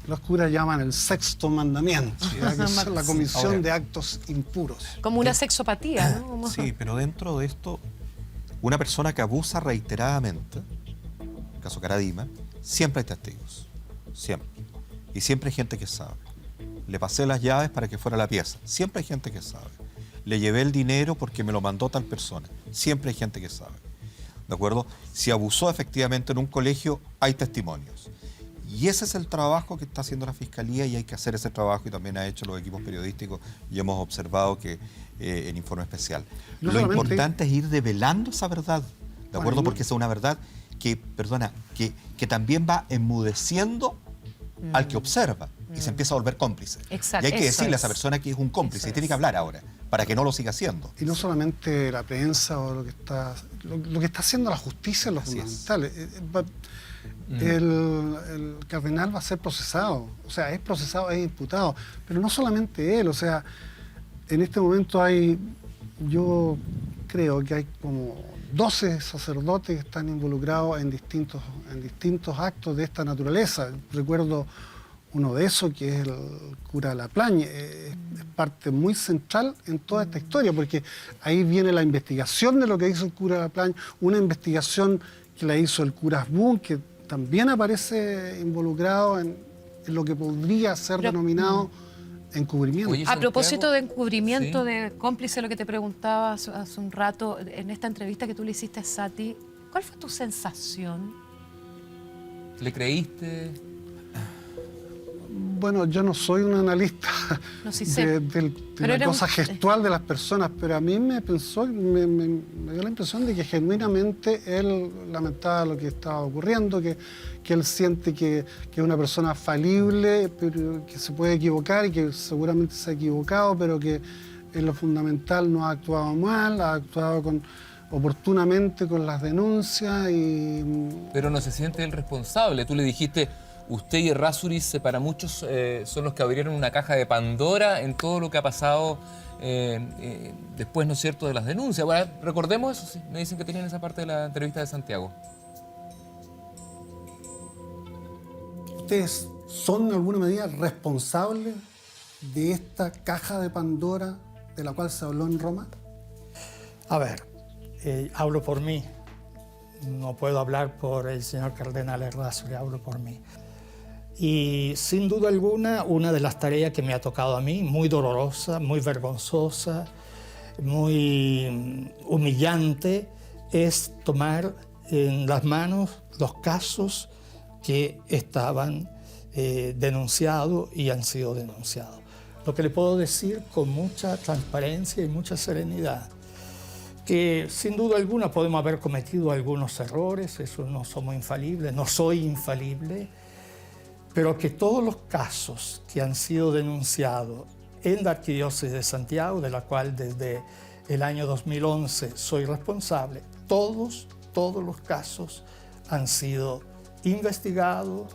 los curas llaman el sexto mandamiento, ¿ya? Que es la comisión de actos impuros. Como una sexopatía, ¿no? Sí, pero dentro de esto, una persona que abusa reiteradamente, el caso Caradima, siempre hay testigos, siempre. Y siempre hay gente que sabe. Le pasé las llaves para que fuera la pieza, siempre hay gente que sabe. Le llevé el dinero porque me lo mandó tal persona, siempre hay gente que sabe. ¿De acuerdo? Si abusó efectivamente en un colegio, hay testimonios. Y ese es el trabajo que está haciendo la Fiscalía, y hay que hacer ese trabajo, y también ha hecho los equipos periodísticos, y hemos observado que en informe especial. No lo solamente... importante es ir develando esa verdad, ¿de acuerdo? Porque es una verdad que, que también va enmudeciendo al que observa y se empieza a volver cómplice. Exacto. Y hay que decirle a esa persona que es un cómplice y tiene que hablar ahora, para que no lo siga haciendo. Y no solamente la prensa o lo que está haciendo la justicia es lo fundamental. el cardenal va a ser procesado. O sea, es procesado, es imputado. Pero no solamente él, o sea, en este momento yo creo que hay como 12 sacerdotes que están involucrados en distintos actos de esta naturaleza. Recuerdo uno de esos, que es el cura Laplagne. Es parte muy central en toda esta historia, porque ahí viene la investigación de lo que hizo el cura Laplagne, una investigación que la hizo el cura Asbun, que también aparece involucrado en lo que podría ser denominado encubrimiento. Oye, A propósito Santiago, de encubrimiento, sí. de cómplice, lo que te preguntaba hace un rato, en esta entrevista que tú le hiciste a Sati, ¿cuál fue tu sensación? ¿Le creíste? Bueno, yo no soy un analista No, sí sé. de Pero la era cosa un- gestual de las personas, pero a mí me dio la impresión de que genuinamente él lamentaba lo que estaba ocurriendo, que él siente que es una persona falible, pero que se puede equivocar y que seguramente se ha equivocado, pero que en lo fundamental no ha actuado mal, ha actuado oportunamente con las denuncias y... Pero no se siente el responsable. Tú le dijiste, usted y Errázuriz, para muchos, son los que abrieron una caja de Pandora en todo lo que ha pasado después, ¿no es cierto?, de las denuncias. Bueno, recordemos eso, sí. Me dicen que tenían esa parte de la entrevista de Santiago. ¿Ustedes son en alguna medida responsables de esta caja de Pandora de la cual se habló en Roma? A ver, hablo por mí. No puedo hablar por el señor cardenal Errázuriz, hablo por mí. Y sin duda alguna, una de las tareas que me ha tocado a mí, muy dolorosa, muy vergonzosa, muy humillante, es tomar en las manos los casos que estaban denunciados y han sido denunciados. Lo que le puedo decir con mucha transparencia y mucha serenidad, que sin duda alguna podemos haber cometido algunos errores, eso no somos infalibles, no soy infalible, pero que todos los casos que han sido denunciados en la Arquidiócesis de Santiago, de la cual desde el año 2011 soy responsable, todos los casos han sido investigados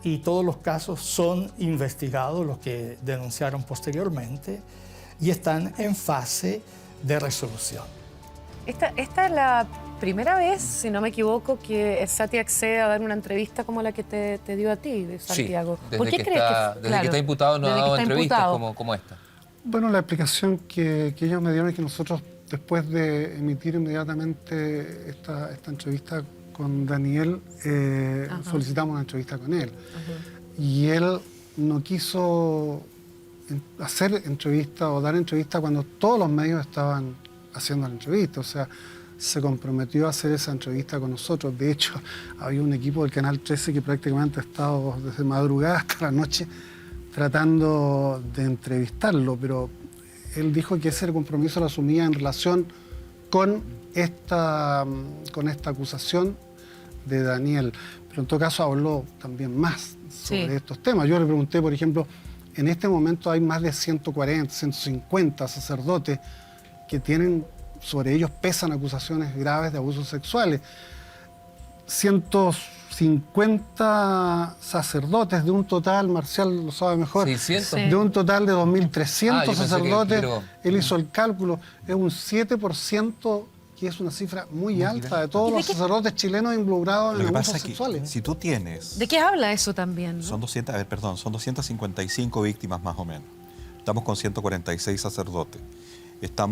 y todos los casos son investigados, los que denunciaron posteriormente, y están en fase de resolución. Esta es la primera vez, si no me equivoco, que Sati accede a dar una entrevista como la que te dio a ti, de Santiago. Sí, ¿Por qué crees desde que está imputado no ha desde que dado está entrevistas imputado. como esta. Bueno, la explicación que ellos me dieron es que nosotros, después de emitir inmediatamente esta entrevista con Daniel, solicitamos una entrevista con él. Y él no quiso hacer entrevista o dar entrevista cuando todos los medios estaban haciendo la entrevista. O sea, se comprometió a hacer esa entrevista con nosotros. De hecho, había un equipo del Canal 13 que prácticamente ha estado desde madrugada hasta la noche tratando de entrevistarlo, pero él dijo que ese compromiso lo asumía en relación con esta acusación de Daniel. Pero en todo caso habló también más sobre estos temas. Yo le pregunté, por ejemplo, en este momento hay más de 140, 150 sacerdotes que tienen, sobre ellos pesan acusaciones graves de abusos sexuales. 150 sacerdotes de un total, Marcial lo sabe mejor, 600. de un total de 2.300 yo pensé que- sacerdotes. pero- Él hizo el cálculo, es un 7%, que es una cifra muy alta de todos los sacerdotes chilenos involucrados Lo en que abusos pasa es que sexuales. si tú tienes... ¿De qué habla eso también? ¿no? Son 255 víctimas más o menos. Estamos con 146 sacerdotes.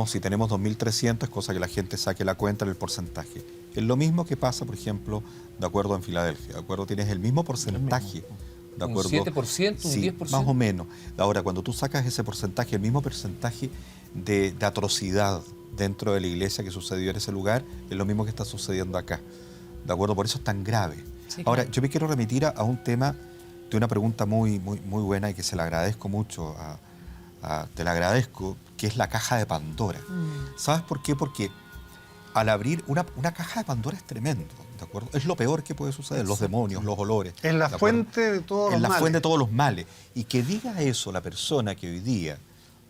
Si tenemos 2.300, es cosa que la gente saque la cuenta en el porcentaje. Es lo mismo que pasa, por ejemplo, de acuerdo en Filadelfia. De acuerdo, tienes el mismo porcentaje. De ¿Un acuerdo, 7%, un sí, 10%? más o menos. Ahora, cuando tú sacas ese porcentaje, el mismo porcentaje de atrocidad dentro de la iglesia que sucedió en ese lugar, es lo mismo que está sucediendo acá. ¿De acuerdo? Por eso es tan grave. Sí, Ahora, claro. yo me quiero remitir a un tema de una pregunta muy buena y que se la agradezco mucho te la agradezco, que es la caja de Pandora. ¿Sabes por qué? Porque al abrir una caja de Pandora es tremendo, ¿de acuerdo? Es lo peor que puede suceder, los demonios, los olores. Es la ¿de acuerdo? fuente de todos los Es la males. fuente de todos los males. Y que diga eso la persona que hoy día,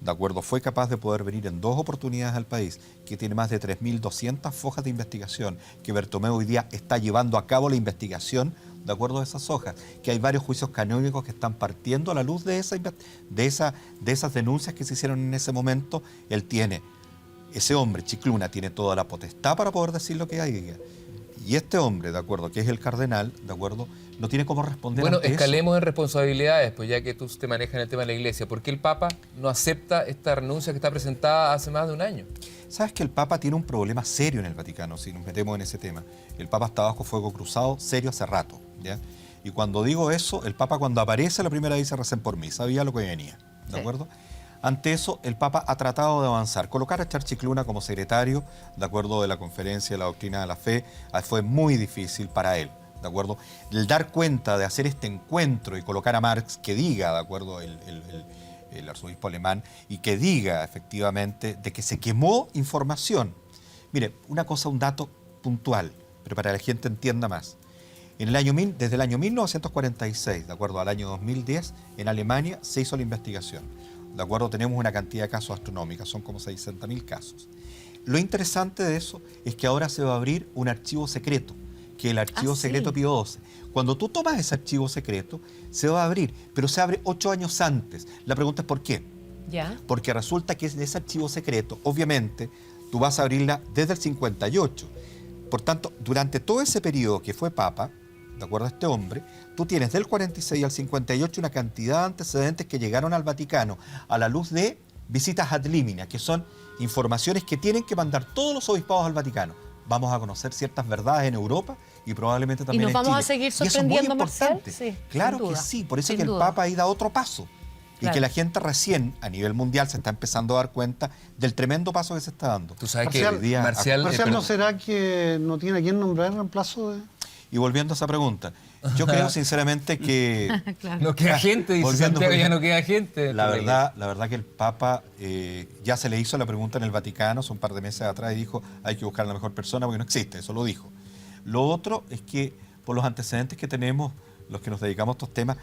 ¿de acuerdo?, fue capaz de poder venir en 2 oportunidades al país, que tiene más de 3.200 fojas de investigación, que Bertomeu hoy día está llevando a cabo la investigación de acuerdo a esas hojas, que hay varios juicios canónicos que están partiendo a la luz de esas denuncias que se hicieron en ese momento. Él tiene, ese hombre, Chicluna, tiene toda la potestad para poder decir lo que diga. Y este hombre, de acuerdo, que es el cardenal, de acuerdo, no tiene cómo responder. Bueno, ante escalemos eso. en responsabilidades, pues ya que tú te manejas en el tema de la Iglesia. ¿Por qué el Papa no acepta esta renuncia que está presentada hace más de un año? Sabes que el Papa tiene un problema serio en el Vaticano, si nos metemos en ese tema. El Papa está bajo fuego cruzado serio hace rato, ¿ya? Y cuando digo eso, el Papa cuando aparece la primera vez dice recen por mí, sabía lo que venía, ¿de acuerdo? Ante eso, el Papa ha tratado de avanzar. Colocar a Charles Chicluna como secretario, de acuerdo, de la Conferencia de la Doctrina de la Fe, fue muy difícil para él, ¿de acuerdo? El dar cuenta de hacer este encuentro y colocar a Marx que diga, ¿de acuerdo?, el arzobispo alemán, y que diga efectivamente de que se quemó información. Mire, una cosa, un dato puntual, pero para que la gente entienda más. Desde el año 1946, de acuerdo al año 2010, en Alemania se hizo la investigación. De acuerdo, tenemos una cantidad de casos astronómicas, son como 600.000 casos. Lo interesante de eso es que ahora se va a abrir un archivo secreto, que es el archivo secreto Pío XII. Cuando tú tomas ese archivo secreto, se va a abrir, pero se abre 8 años antes. La pregunta es ¿por qué? ¿Ya? Porque resulta que en ese archivo secreto, obviamente, tú vas a abrirla desde el 58. Por tanto, durante todo ese periodo que fue Papa, de acuerdo a este hombre, tú tienes del 46 al 58 una cantidad de antecedentes que llegaron al Vaticano a la luz de visitas ad limina, que son informaciones que tienen que mandar todos los obispados al Vaticano. Vamos a conocer ciertas verdades en Europa y probablemente también en Chile. ¿Y nos vamos a seguir sorprendiendo, Marcial? Sí, claro que sí, por eso es que el Papa ahí da otro paso. Y que la gente recién, a nivel mundial, se está empezando a dar cuenta del tremendo paso que se está dando. Tú sabes Marcial, que Marcial, ¿no será que no tiene a quién nombrar en reemplazo de...? Y volviendo a esa pregunta, yo creo sinceramente que... Claro. no queda gente, dice Santiago, ya no queda gente. La verdad que el Papa ya se le hizo la pregunta en el Vaticano hace un par de meses atrás y dijo hay que buscar a la mejor persona porque no existe, eso lo dijo. Lo otro es que por los antecedentes que tenemos, los que nos dedicamos a estos temas,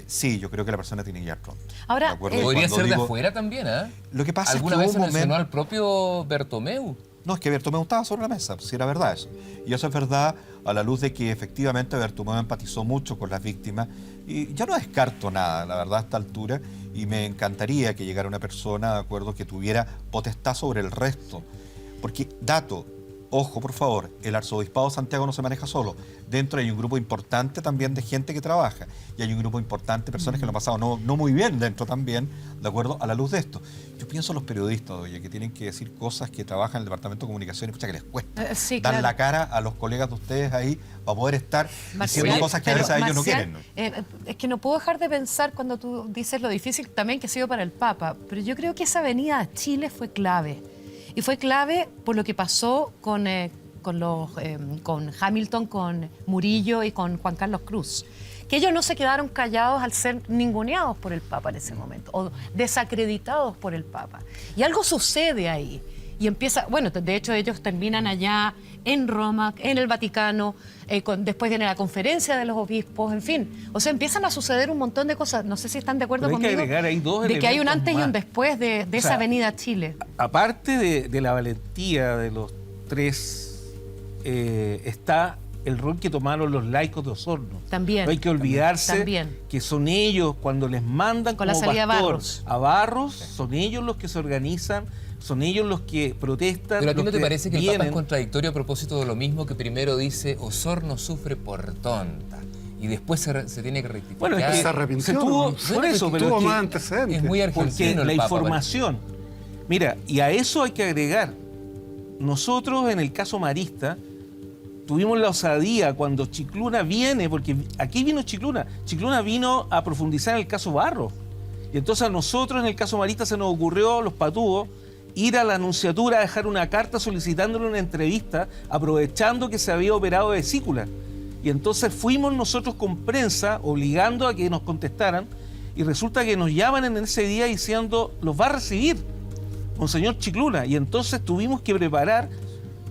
sí, yo creo que la persona tiene que llegar pronto. Ahora, podría ser de afuera también, ¿eh? Lo que pasa ¿Alguna es que vez se mencionó al propio Bertomeu? No, es que Bertomeu estaba sobre la mesa, si era verdad eso. Y eso es verdad a la luz de que efectivamente Bertomeu empatizó mucho con las víctimas. Y yo no descarto nada, la verdad, a esta altura. Y me encantaría que llegara una persona, de acuerdo, que tuviera potestad sobre el resto. Porque, dato, ojo, por favor, el arzobispado de Santiago no se maneja solo. Dentro hay un grupo importante también de gente que trabaja. Y hay un grupo importante de personas que lo han pasado no muy bien dentro también, de acuerdo a la luz de esto. Yo pienso en los periodistas, oye, que tienen que decir cosas que trabajan en el Departamento de Comunicaciones, pucha, que les cuesta dar la cara a los colegas de ustedes ahí para poder estar diciendo cosas que a veces ellos no quieren, ¿no? Es que no puedo dejar de pensar cuando tú dices lo difícil también que ha sido para el Papa, pero yo creo que esa venida a Chile fue clave. Y fue clave por lo que pasó con Hamilton, con Murillo y con Juan Carlos Cruz. Que ellos no se quedaron callados al ser ninguneados por el Papa en ese momento, o desacreditados por el Papa. Y algo sucede ahí. Y empieza, bueno, de hecho ellos terminan allá en Roma, en el Vaticano, después viene la conferencia de los obispos, en fin. O sea, empiezan a suceder un montón de cosas. No sé si están de acuerdo conmigo. Hay que agregar ahí dos de que hay un antes más. y un después de esa venida a Chile. Aparte de la valentía de los tres, está el rol que tomaron los laicos de Osorno. También. No hay que olvidarse que son ellos, cuando les mandan con como la salida pastor a Barros, son ellos los que se organizan, son ellos los que protestan. Pero a ti no te parece que el Papa es vienen. contradictorio a propósito de lo mismo, que primero dice Osorno sufre por tonta y después se tiene que rectificar? Bueno, es que se arrepintió. se tuvo, ¿no? por eso, pero tuvo es que más antecedentes. es muy porque argentino la el Papa, información. Mira, y a eso hay que agregar. Nosotros en el caso marista tuvimos la osadía cuando Chicluna viene, porque aquí vino Chicluna. Chicluna vino a profundizar en el caso Barros. Y entonces a nosotros en el caso marista se nos ocurrió, los patúos, ir a la nunciatura a dejar una carta solicitándole una entrevista, aprovechando que se había operado de vesícula. Y entonces fuimos nosotros con prensa, obligando a que nos contestaran, y resulta que nos llaman en ese día diciendo, los va a recibir Monseñor Chicluna. Y entonces tuvimos que preparar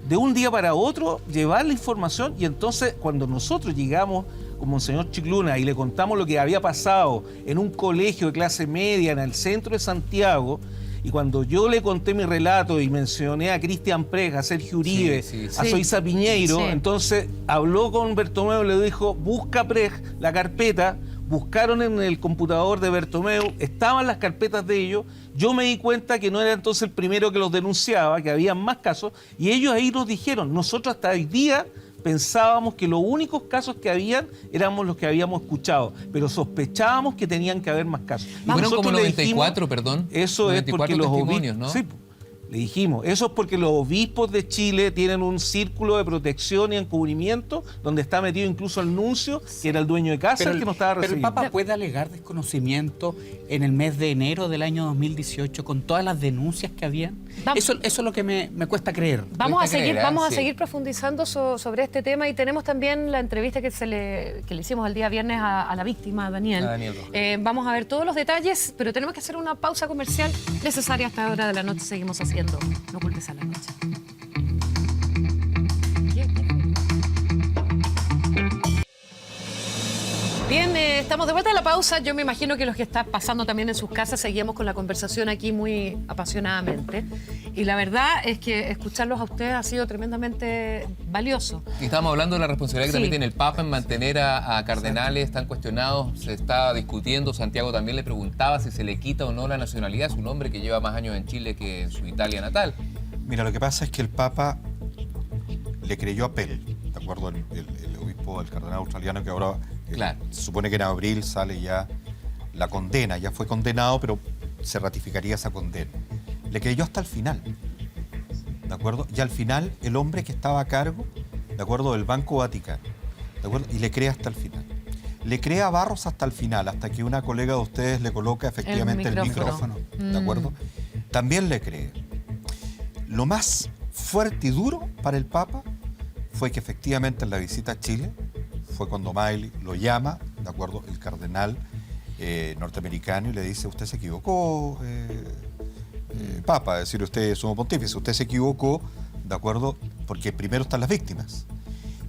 de un día para otro, llevar la información, y entonces cuando nosotros llegamos con Monseñor Chicluna y le contamos lo que había pasado en un colegio de clase media en el centro de Santiago, Y cuando yo le conté mi relato y mencioné a Cristian Prega, a Sergio Uribe, a Soisa Piñeiro, entonces habló con Bertomeu y le dijo, busca Preg la carpeta. Buscaron en el computador de Bertomeu, estaban las carpetas de ellos. Yo me di cuenta que no era entonces el primero que los denunciaba, que había más casos, y ellos ahí nos dijeron, nosotros hasta hoy día pensábamos que los únicos casos que habían éramos los que habíamos escuchado, pero sospechábamos que tenían que haber más casos. Y fueron como 94, perdón. Eso es porque los testimonios, ¿no? Sí, le dijimos, eso es porque los obispos de Chile tienen un círculo de protección y encubrimiento donde está metido incluso el nuncio, que era el dueño de casa, el que nos estaba recibiendo. Pero el Papa puede alegar desconocimiento en el mes de enero del año 2018 con todas las denuncias que habían. Eso es lo que me cuesta creer. Vamos a seguir profundizando sobre este tema y tenemos también la entrevista que le hicimos el día viernes a la víctima, a Daniel. Vamos a ver todos los detalles, pero tenemos que hacer una pausa comercial necesaria a esta hora de la noche. Seguimos haciendo No culpes a la noche. Bien, estamos de vuelta a la pausa. Yo me imagino que los que están pasando también en sus casas seguimos con la conversación aquí muy apasionadamente. Y la verdad es que escucharlos a ustedes ha sido tremendamente valioso. Y estábamos hablando de la responsabilidad que también tiene el Papa en mantener a cardenales, están cuestionados, se está discutiendo. Santiago también le preguntaba si se le quita o no la nacionalidad, es un hombre que lleva más años en Chile que en su Italia natal. Mira, lo que pasa es que el Papa le creyó a Pell, ¿de acuerdo? El obispo, el cardenal australiano, que ahora se supone que en abril sale ya la condena, ya fue condenado, pero se ratificaría esa condena. Le creyó hasta el final, ¿de acuerdo? Y al final el hombre que estaba a cargo, ¿de acuerdo?, del Banco Vaticano, ¿de acuerdo? Y le cree hasta el final. Le cree a Barros hasta el final, hasta que una colega de ustedes le coloca efectivamente el micrófono, ¿de acuerdo? También le cree. Lo más fuerte y duro para el Papa fue que efectivamente en la visita a Chile fue cuando Miley lo llama, ¿de acuerdo?, el cardenal norteamericano, y le dice, usted se equivocó, Papa, es decir, usted es sumo pontífice, usted se equivocó, ¿de acuerdo?, porque primero están las víctimas.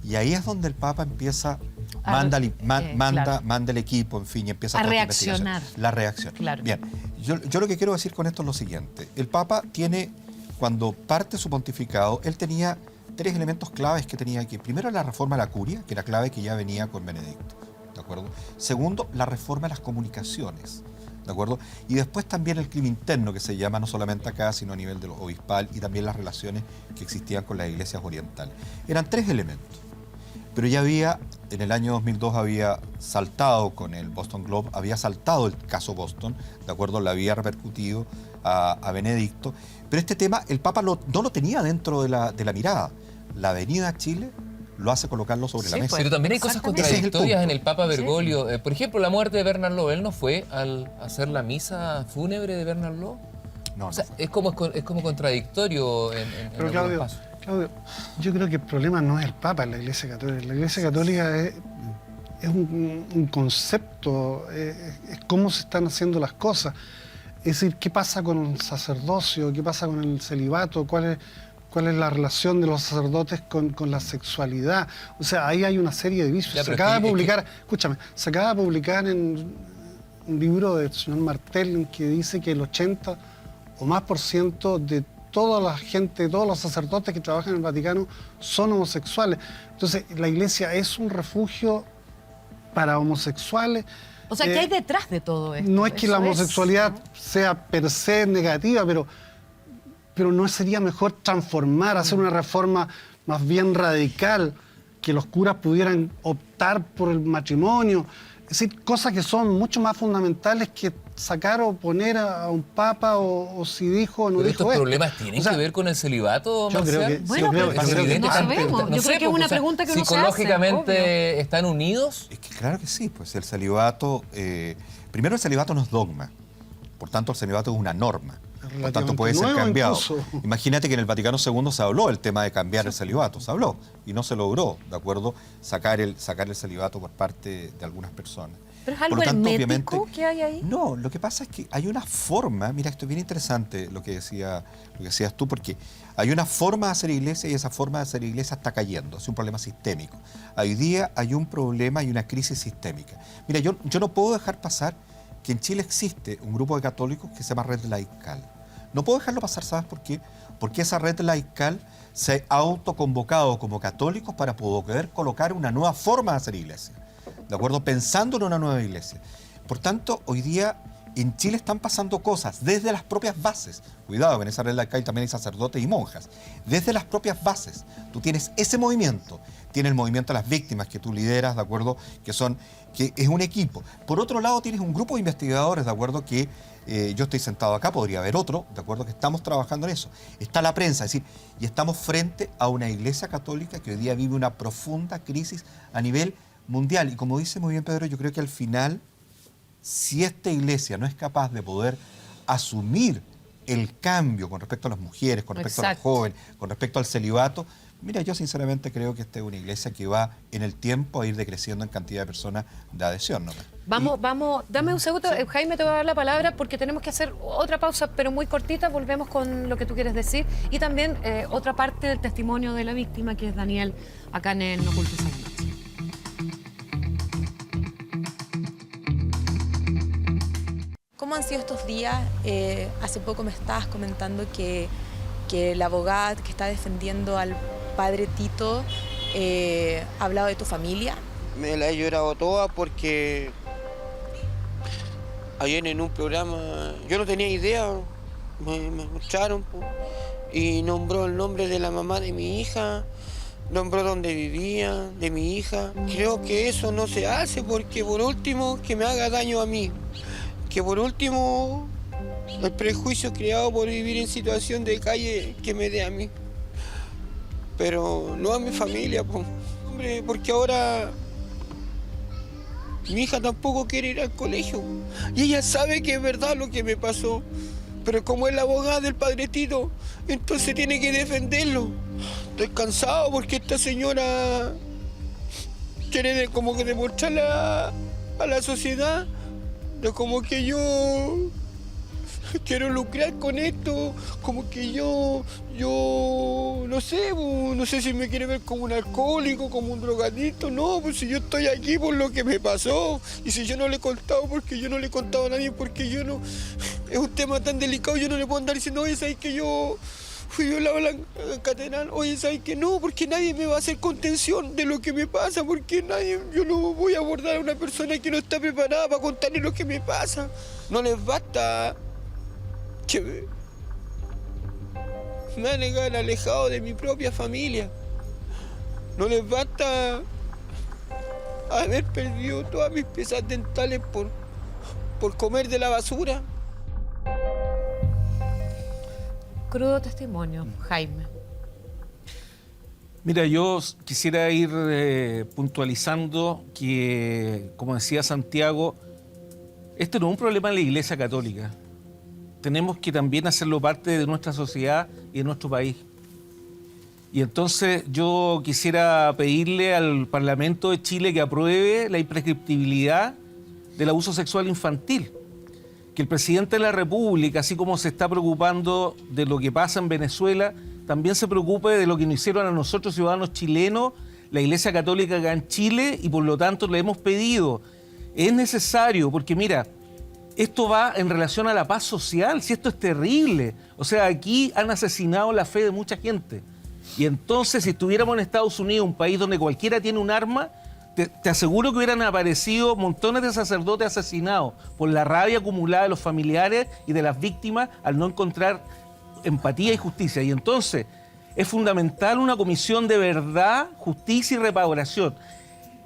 Y ahí es donde el Papa empieza, manda el equipo, en fin, y empieza a reaccionar. La reacción. Claro. Bien, yo lo que quiero decir con esto es lo siguiente. El Papa tiene, cuando parte su pontificado, él tenía 3 elementos claves que tenía aquí. Primero, la reforma a la curia, que era clave que ya venía con Benedicto, ¿de acuerdo? Segundo, la reforma a las comunicaciones, ¿de acuerdo? Y después también el clima interno, que se llama no solamente acá, sino a nivel de lo obispal, y también las relaciones que existían con las iglesias orientales. Eran 3 elementos. Pero ya había, en el año 2002 había saltado con el Boston Globe, había saltado el caso Boston, ¿de acuerdo? Le había repercutido a Benedicto. Pero este tema, el Papa no lo tenía dentro de la mirada. La venida a Chile lo hace colocarlo sobre la mesa. Pero también hay cosas contradictorias en el Papa Bergoglio. Por ejemplo, la muerte de Bernard Law. ¿Él no fue al hacer la misa fúnebre de Bernard Law? No, o sea, es como contradictorio Pero Claudio, yo creo que el problema no es el Papa, es la Iglesia Católica. La Iglesia Católica es un concepto, es cómo se están haciendo las cosas. Es decir, ¿qué pasa con el sacerdocio? ¿Qué pasa con el celibato? ¿Cuál es la relación de los sacerdotes con la sexualidad? O sea, ahí hay una serie de vicios. Se acaba de publicar en un libro del señor Martel que dice que el 80% o más de toda la gente, todos los sacerdotes que trabajan en el Vaticano son homosexuales. Entonces, la Iglesia es un refugio para homosexuales. O sea, ¿qué hay detrás de todo esto? No es que la homosexualidad sea per se negativa, pero ¿no sería mejor transformar, hacer una reforma más bien radical, que los curas pudieran optar por el matrimonio? Es decir, cosas que son mucho más fundamentales que sacar o poner a un papa o si dijo o no dijo esto. ¿Estos problemas tienen que ver con el celibato, Yo creo que bueno, no sabemos. Yo creo que es una pregunta que uno se hace. ¿Psicológicamente están unidos? Es que claro que sí, pues el celibato... primero, el celibato no es dogma, por tanto el celibato es una norma. Por tanto, puede ser cambiado. Incluso. Imagínate que en el Vaticano II se habló el tema de cambiar el celibato, se habló, y no se logró, ¿de acuerdo?, sacar el celibato por parte de algunas personas. ¿Pero es algo hermético que hay ahí? No, lo que pasa es que hay una forma, mira, esto es bien interesante lo que decías tú, porque hay una forma de hacer iglesia y esa forma de hacer iglesia está cayendo, es un problema sistémico. Hoy día hay un problema y una crisis sistémica. Mira, yo no puedo dejar pasar que en Chile existe un grupo de católicos que se llama Red Laical. No puedo dejarlo pasar, ¿sabes por qué? Porque esa red laical se ha autoconvocado como católicos para poder colocar una nueva forma de hacer iglesia, ¿de acuerdo? Pensando en una nueva iglesia. Por tanto, hoy día en Chile están pasando cosas desde las propias bases. Cuidado, en esa red laical también hay sacerdotes y monjas. Desde las propias bases, tú tienes ese movimiento. Tienes el movimiento de las víctimas que tú lideras, ¿de acuerdo? Que es un equipo. Por otro lado, tienes un grupo de investigadores, ¿de acuerdo? Que yo estoy sentado acá, podría haber otro, ¿de acuerdo? Que estamos trabajando en eso. Está la prensa, es decir, y estamos frente a una iglesia católica que hoy día vive una profunda crisis a nivel mundial. Y como dice muy bien Pedro, yo creo que al final, si esta iglesia no es capaz de poder asumir el cambio con respecto a las mujeres, con respecto a los jóvenes, con respecto al celibato, mira, yo sinceramente creo que esta es una iglesia que va en el tiempo a ir decreciendo en cantidad de personas de adhesión, ¿no? Vamos, dame un segundo, Jaime, te voy a dar la palabra porque tenemos que hacer otra pausa, pero muy cortita, volvemos con lo que tú quieres decir y también otra parte del testimonio de la víctima, que es Daniel, acá en No Ocultes a la Noche. ¿Cómo han sido estos días? Hace poco me estabas comentando que la abogada que está defendiendo al padre Tito ha hablado de tu familia. Me la he llorado toda porque ayer en un programa, yo no tenía idea, me mostraron y nombró el nombre de la mamá de mi hija, nombró dónde vivía, de mi hija. Creo que eso no se hace porque por último que me haga daño a mí, que por último el prejuicio creado por vivir en situación de calle que me dé a mí, pero no a mi familia, hombre, porque ahora mi hija tampoco quiere ir al colegio y ella sabe que es verdad lo que me pasó, pero como es la abogada del padre Tito, entonces tiene que defenderlo. Estoy cansado porque esta señora quiere como que demostrarle a la sociedad de como que yo quiero lucrar con esto, como que yo no sé si me quiere ver como un alcohólico, como un drogadicto. No, pues si yo estoy aquí por lo que me pasó, y si yo no le he contado, porque yo no le he contado a nadie, porque yo no, es un tema tan delicado, yo no le puedo andar diciendo, oye, ¿sabes que yo fui violado en la catedral? Oye, ¿sabes que no? Porque nadie me va a hacer contención de lo que me pasa, porque yo no voy a abordar a una persona que no está preparada para contarle lo que me pasa. No les basta que me han alejado de mi propia familia. No les basta haber perdido todas mis piezas dentales por comer de la basura. Crudo testimonio, Jaime. Mira, yo quisiera ir puntualizando que, como decía Santiago, esto no es un problema de la Iglesia Católica. Tenemos que también hacerlo parte de nuestra sociedad y de nuestro país. Y entonces yo quisiera pedirle al Parlamento de Chile que apruebe la imprescriptibilidad del abuso sexual infantil. Que el presidente de la República, así como se está preocupando de lo que pasa en Venezuela, también se preocupe de lo que nos hicieron a nosotros, ciudadanos chilenos, la Iglesia Católica acá en Chile, y por lo tanto le hemos pedido. Es necesario, porque mira, esto va en relación a la paz social, si esto es terrible. O sea, aquí han asesinado la fe de mucha gente. Y entonces, si estuviéramos en Estados Unidos, un país donde cualquiera tiene un arma, te aseguro que hubieran aparecido montones de sacerdotes asesinados por la rabia acumulada de los familiares y de las víctimas al no encontrar empatía y justicia. Y entonces, es fundamental una comisión de verdad, justicia y reparación.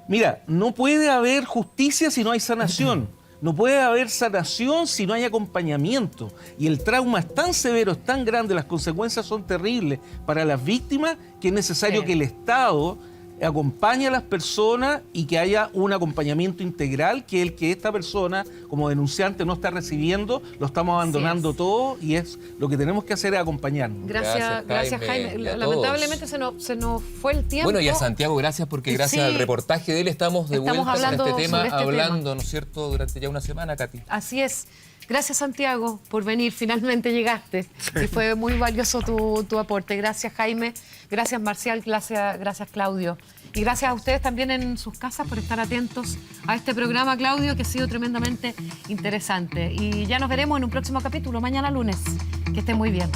Mira, no puede haber justicia si no hay sanación. No puede haber sanación si no hay acompañamiento. Y el trauma es tan severo, es tan grande, las consecuencias son terribles para las víctimas, que es necesario que el Estado acompañe a las personas y que haya un acompañamiento integral, que el que esta persona como denunciante no está recibiendo, lo estamos abandonando todo, y es lo que tenemos que hacer es acompañarnos. Gracias Jaime. Lamentablemente se nos fue el tiempo. Bueno, y a Santiago, gracias, porque gracias al reportaje de él estamos de vuelta en este tema, hablando, ¿no es cierto?, durante ya una semana, Katy. Así es. Gracias, Santiago, por venir. Finalmente llegaste. Y fue muy valioso tu aporte. Gracias, Jaime. Gracias, Marcial. Gracias, Claudio. Y gracias a ustedes también en sus casas por estar atentos a este programa, Claudio, que ha sido tremendamente interesante. Y ya nos veremos en un próximo capítulo, mañana lunes. Que esté muy bien.